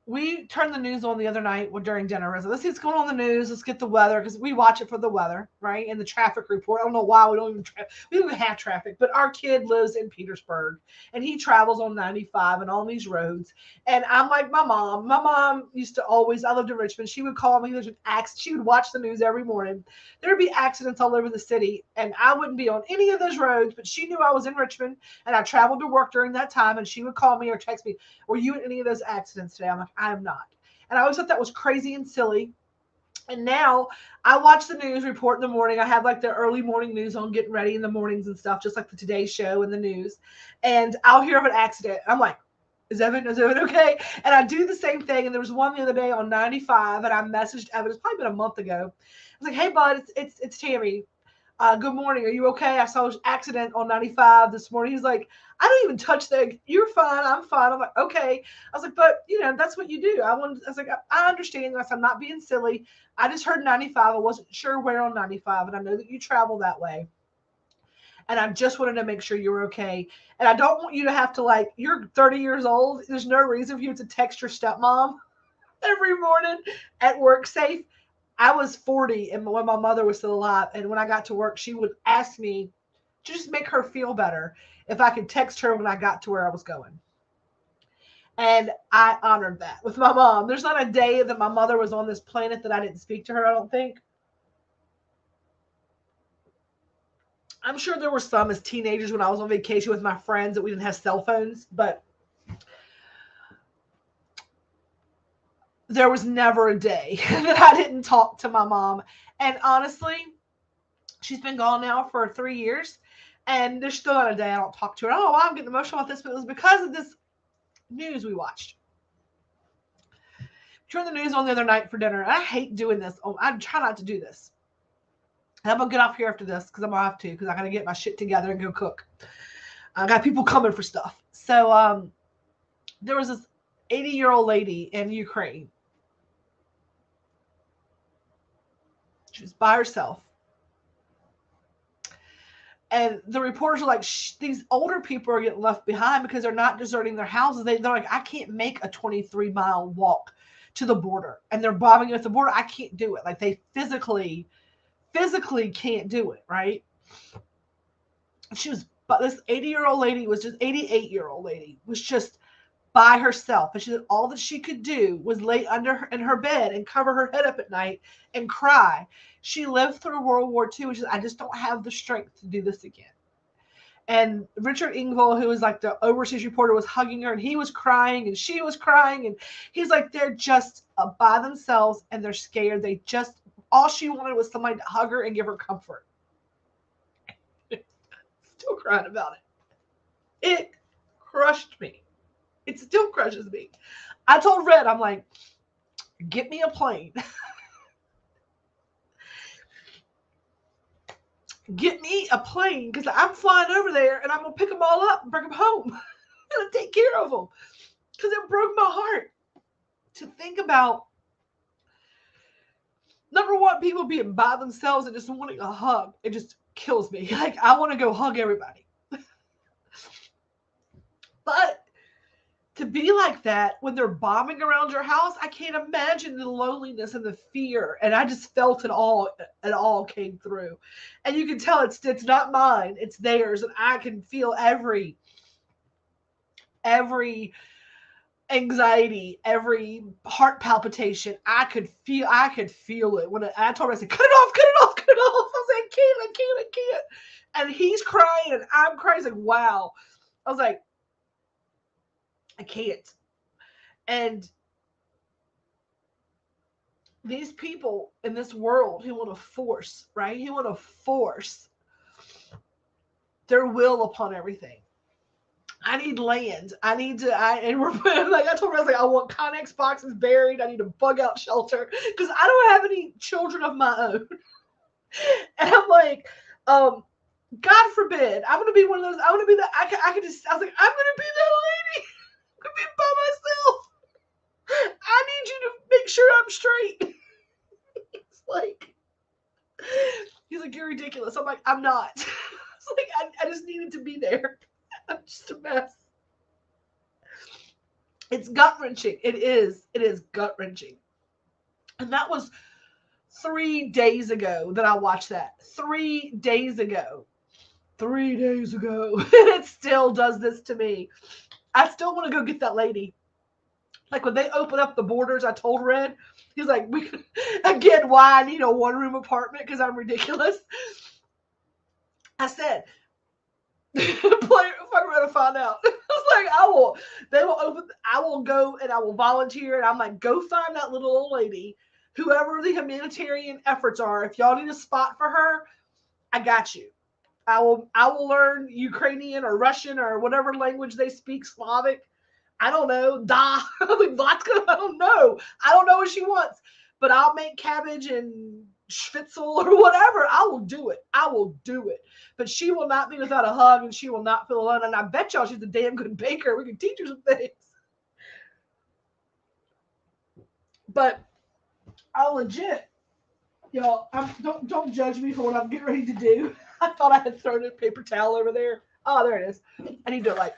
We turned the news on the other night during dinner. Let's see what's going on in the news. Let's get the weather, because we watch it for the weather, right? And the traffic report. I don't know why we don't even have traffic, but our kid lives in Petersburg and he travels on 95 and on these roads. And I'm like my mom. My mom used to always, I lived in Richmond. She would call me. She would watch the news every morning. There'd be accidents all over the city, and I wouldn't be on any of those roads, but she knew I was in Richmond and I traveled to work during that time, and she would call me or text me, were you in any of those accidents today? I'm like, I am not. And I always thought that was crazy and silly. And now I watch the news report in the morning. I have like the early morning news on, getting ready in the mornings and stuff, just like the Today Show and the news. And I'll hear of an accident. I'm like, is Evan okay? And I do the same thing. And there was one the other day on 95, and I messaged Evan. It's probably been a month ago. I was like, hey, bud, it's Tammy. Good morning. Are you okay? I saw an accident on 95 this morning. He's like, I don't even touch that. You're fine. I'm fine. I'm like, okay. I was like, but that's what you do. I was like, I understand this. I'm not being silly. I just heard 95. I wasn't sure where on 95. And I know that you travel that way. And I just wanted to make sure you were okay. And I don't want you to have to, you're 30 years old. There's no reason for you to text your stepmom every morning at work safe. I was 40 and when my mother was still alive. And when I got to work, she would ask me to just make her feel better if I could text her when I got to where I was going. And I honored that with my mom. There's not a day that my mother was on this planet that I didn't speak to her, I don't think. I'm sure there were some as teenagers when I was on vacation with my friends that we didn't have cell phones, but there was never a day that I didn't talk to my mom. And honestly, she's been gone now for 3 years, and there's still not a day I don't talk to her. I don't know why I'm getting emotional about this, but it was because of this news we watched. Turned the news on the other night for dinner, and I hate doing this. I try not to do this. And I'm going to get off here after this because I'm going to have to, because I got to get my shit together and go cook. I got people coming for stuff. So there was this 80-year-old lady in Ukraine. She was by herself. And the reporters are like, these older people are getting left behind because they're not deserting their houses. They're like, I can't make a 23-mile walk to the border. And they're bombing you at the border. I can't do it. Like, they physically can't do it, right? But this 80-year-old lady was just, 88-year-old lady was just by herself. And she said all that she could do was lay in her bed and cover her head up at night and cry. She lived through World War II, and she said, I just don't have the strength to do this again. And Richard Engvall, who was like the overseas reporter, was hugging her, and he was crying, and she was crying, and he's like, they're just by themselves, and they're scared. They just, all she wanted was somebody to hug her and give her comfort. Still crying about it. It crushed me. It still crushes me. I told Red, I'm like, get me a plane. Get me a plane, because I'm flying over there and I'm going to pick them all up and bring them home and take care of them, because it broke my heart to think about, number one, people being by themselves and just wanting a hug. It just kills me. Like, I want to go hug everybody. But to be like that when they're bombing around your house, I can't imagine the loneliness and the fear. And I just felt it all. It all came through. And you can tell it's not mine, it's theirs. And I can feel every anxiety, every heart palpitation. I could feel it. When I told her, I said, cut it off, cut it off, cut it off. I was like, I can't. And he's crying and I'm crying. He's like, wow. I was like, I can't. And these people in this world who want to force, right? Who want to force their will upon everything. I need land. And we're like, I told her, I was like, I want Connex boxes buried. I need a bug out shelter, because I don't have any children of my own. And I'm like, God forbid, I'm going to be one of those. I want to be that. I was like, I'm going to be that lady. I'm going to be by myself. I need you to make sure I'm straight. It's like, he's like, you're ridiculous. I'm like, I'm not. It's like, I just needed to be there. I'm just a mess. It's gut-wrenching. It is gut-wrenching. And that was 3 days ago that I watched that. 3 days ago. 3 days ago. And it still does this to me. I still want to go get that lady. Like, when they open up the borders, I told Red, he's like, we could, again, why I need a one-room apartment, because I'm ridiculous. I said, fuck around and find out. I was like, I will go and I will volunteer. And I'm like, go find that little old lady, whoever the humanitarian efforts are. If y'all need a spot for her, I got you. I will learn Ukrainian or Russian or whatever language they speak, Slavic. I don't know. Vodka. I don't know. I don't know what she wants, but I'll make cabbage and schnitzel or whatever. I will do it. But she will not be without a hug, and she will not feel alone. And I bet y'all she's a damn good baker. We can teach her some things. But I legit, y'all, don't judge me for what I'm getting ready to do. I thought I had thrown a paper towel over there. Oh, there it is. I need to like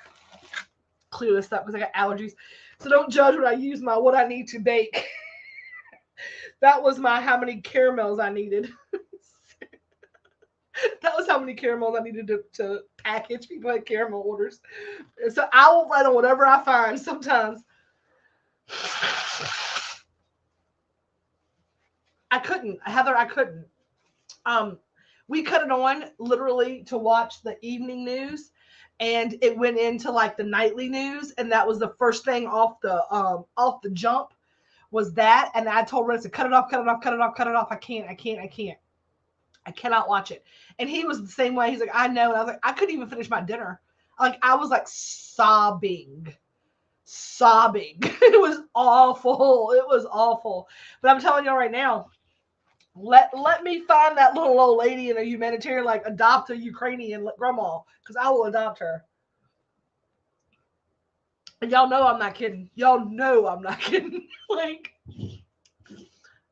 clear this up because I got allergies. So don't judge when I use my what I need to bake. That was my how many caramels I needed. That was how many caramels I needed to package. People had caramel orders. So I will write on whatever I find sometimes. I couldn't. Heather, I couldn't. We cut it on literally to watch the evening news, and it went into like the nightly news, and that was the first thing off the jump was that. And I told Red to cut it off. I cannot watch it. And he was the same way. He's like, I know. And I was like, I couldn't even finish my dinner. Like, I was like sobbing. It was awful. But I'm telling y'all right now, let me find that little old lady in a humanitarian, like adopt a Ukrainian grandma, because I will adopt her. And y'all know I'm not kidding. Like,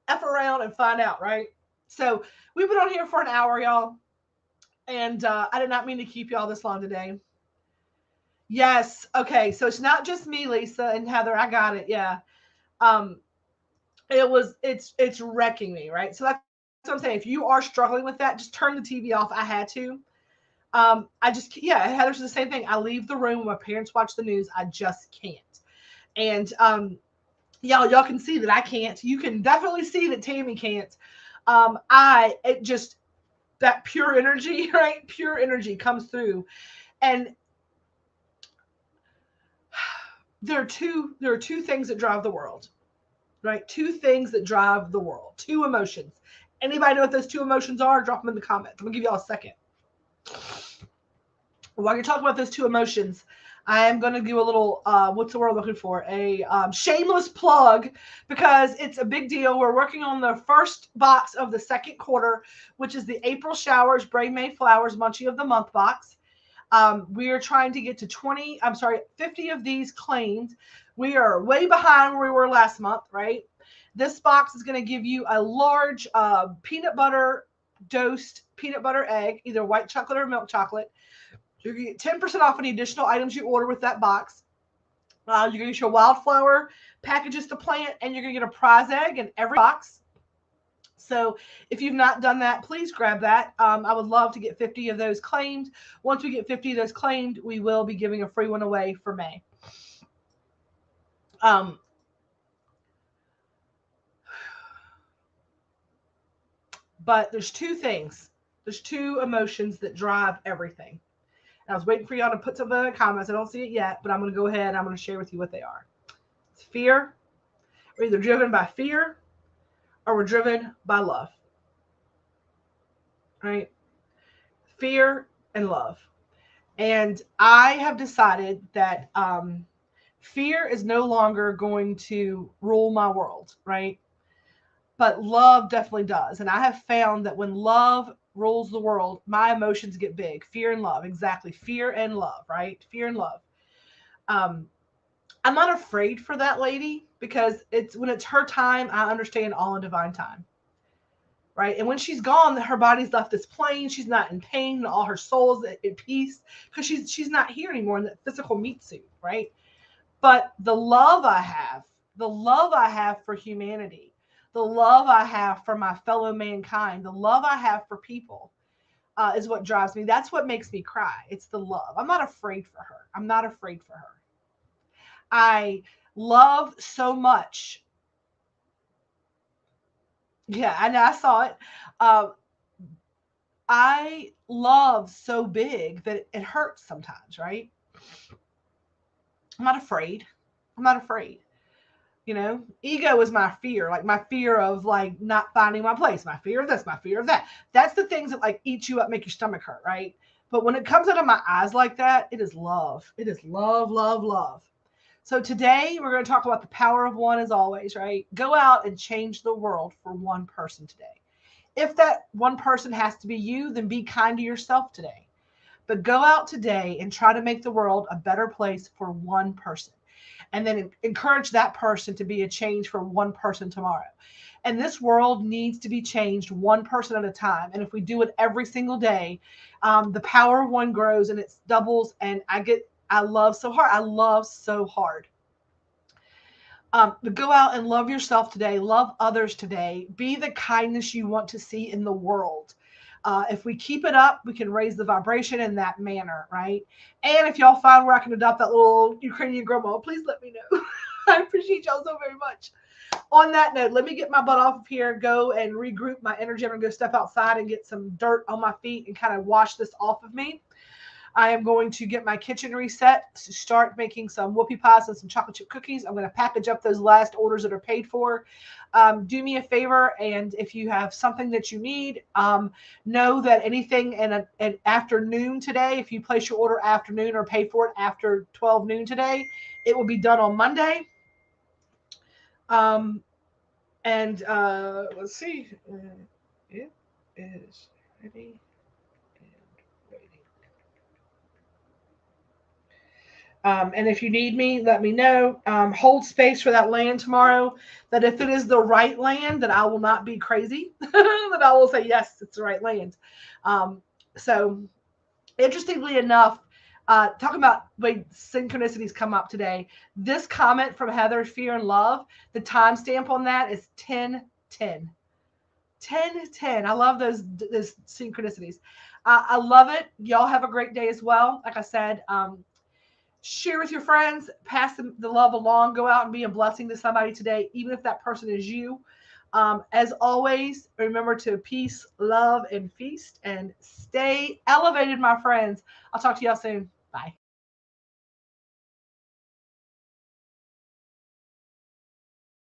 F around and find out, right? So we've been on here for an hour, y'all. And I did not mean to keep y'all this long today. Yes. Okay. So it's not just me, Lisa and Heather. I got it. Yeah. It's wrecking me, right? So that's what I'm saying. If you are struggling with that, just turn the TV off. I had to. Heather's the same thing. I leave the room when my parents watch the news. I just can't. And y'all can see that I can't. You can definitely see that Tammy can't. That pure energy, right? Pure energy comes through. And there are two things that drive the world, right? Two things that drive the world, two emotions. Anybody know what those two emotions are? Drop them in the comments. I'm gonna give y'all a second. While you're talking about those two emotions, I am going to do a little, what's the word I'm looking for? A shameless plug, because it's a big deal. We're working on the first box of the second quarter, which is the April Showers, Brave May Flowers, Munchie of the Month box. We are trying to get to 50 of these claimed. We are way behind where we were last month, right? This box is going to give you a large peanut butter dosed peanut butter egg, either white chocolate or milk chocolate. You're going to get 10% off any additional items you order with that box. You're going to get your wildflower packages to plant, and you're going to get a prize egg in every box. So if you've not done that, please grab that. I would love to get 50 of those claimed. Once we get 50 of those claimed, we will be giving a free one away for May. But there's two things. There's two emotions that drive everything. I was waiting for y'all to put something in the comments. I don't see it yet, but I'm going to go ahead and I'm going to share with you what they are. It's fear. We're either driven by fear or we're driven by love. Right? Fear and love. And I have decided that fear is no longer going to rule my world, right? But love definitely does. And I have found that when love rules the world, my emotions get big. Fear and love. Exactly. Fear and love, right? Fear and love. I'm not afraid for that lady, because when it's her time, I understand all in divine time. Right. And when she's gone, her body's left this plane. She's not in pain, and all her soul's at peace, because she's not here anymore in that physical meat suit. Right. But the love I have for humanity, the love I have for my fellow mankind, the love I have for people is what drives me. That's what makes me cry. It's the love. I'm not afraid for her. I'm not afraid for her. I love so much. Yeah, I know. I saw it. I love so big that it hurts sometimes, right? I'm not afraid. I'm not afraid. Ego is my fear, like my fear of like not finding my place, my fear of this, my fear of that. That's the things that like eat you up, make your stomach hurt, right? But when it comes out of my eyes like that, it is love. It is love, love, love. So today we're going to talk about the power of one, as always, right? Go out and change the world for one person today. If that one person has to be you, then be kind to yourself today. But go out today and try to make the world a better place for one person. And then encourage that person to be a change for one person tomorrow. And this world needs to be changed one person at a time. And if we do it every single day, the power of one grows and it doubles. And I love so hard. I love so hard. But go out and love yourself today. Love others today. Be the kindness you want to see in the world. If we keep it up, we can raise the vibration in that manner, right? And if y'all find where I can adopt that little Ukrainian grandma, please let me know. I appreciate y'all so very much. On that note, let me get my butt off of here, go and regroup my energy. I'm going to go step outside and get some dirt on my feet and kind of wash this off of me. I am going to get my kitchen reset to start making some whoopie pies and some chocolate chip cookies. I'm going to package up those last orders that are paid for. Do me a favor, and if you have something that you need, know that anything in an afternoon today, if you place your order afternoon or pay for it after 12 noon today, it will be done on Monday. Let's see. It is ready. And if you need me, let me know. Hold space for that land tomorrow. That if it is the right land, that I will not be crazy. That I will say, yes, it's the right land. So interestingly enough, talking about way synchronicities come up today. This comment from Heather, Fear and Love, the timestamp on that is 10:10. 10:10. I love those synchronicities. I love it. Y'all have a great day as well. Like I said, share with your friends, pass the love along, go out and be a blessing to somebody today, even if that person is you. As always, remember to peace, love, and feast, and stay elevated, my friends. I'll talk to y'all soon. Bye.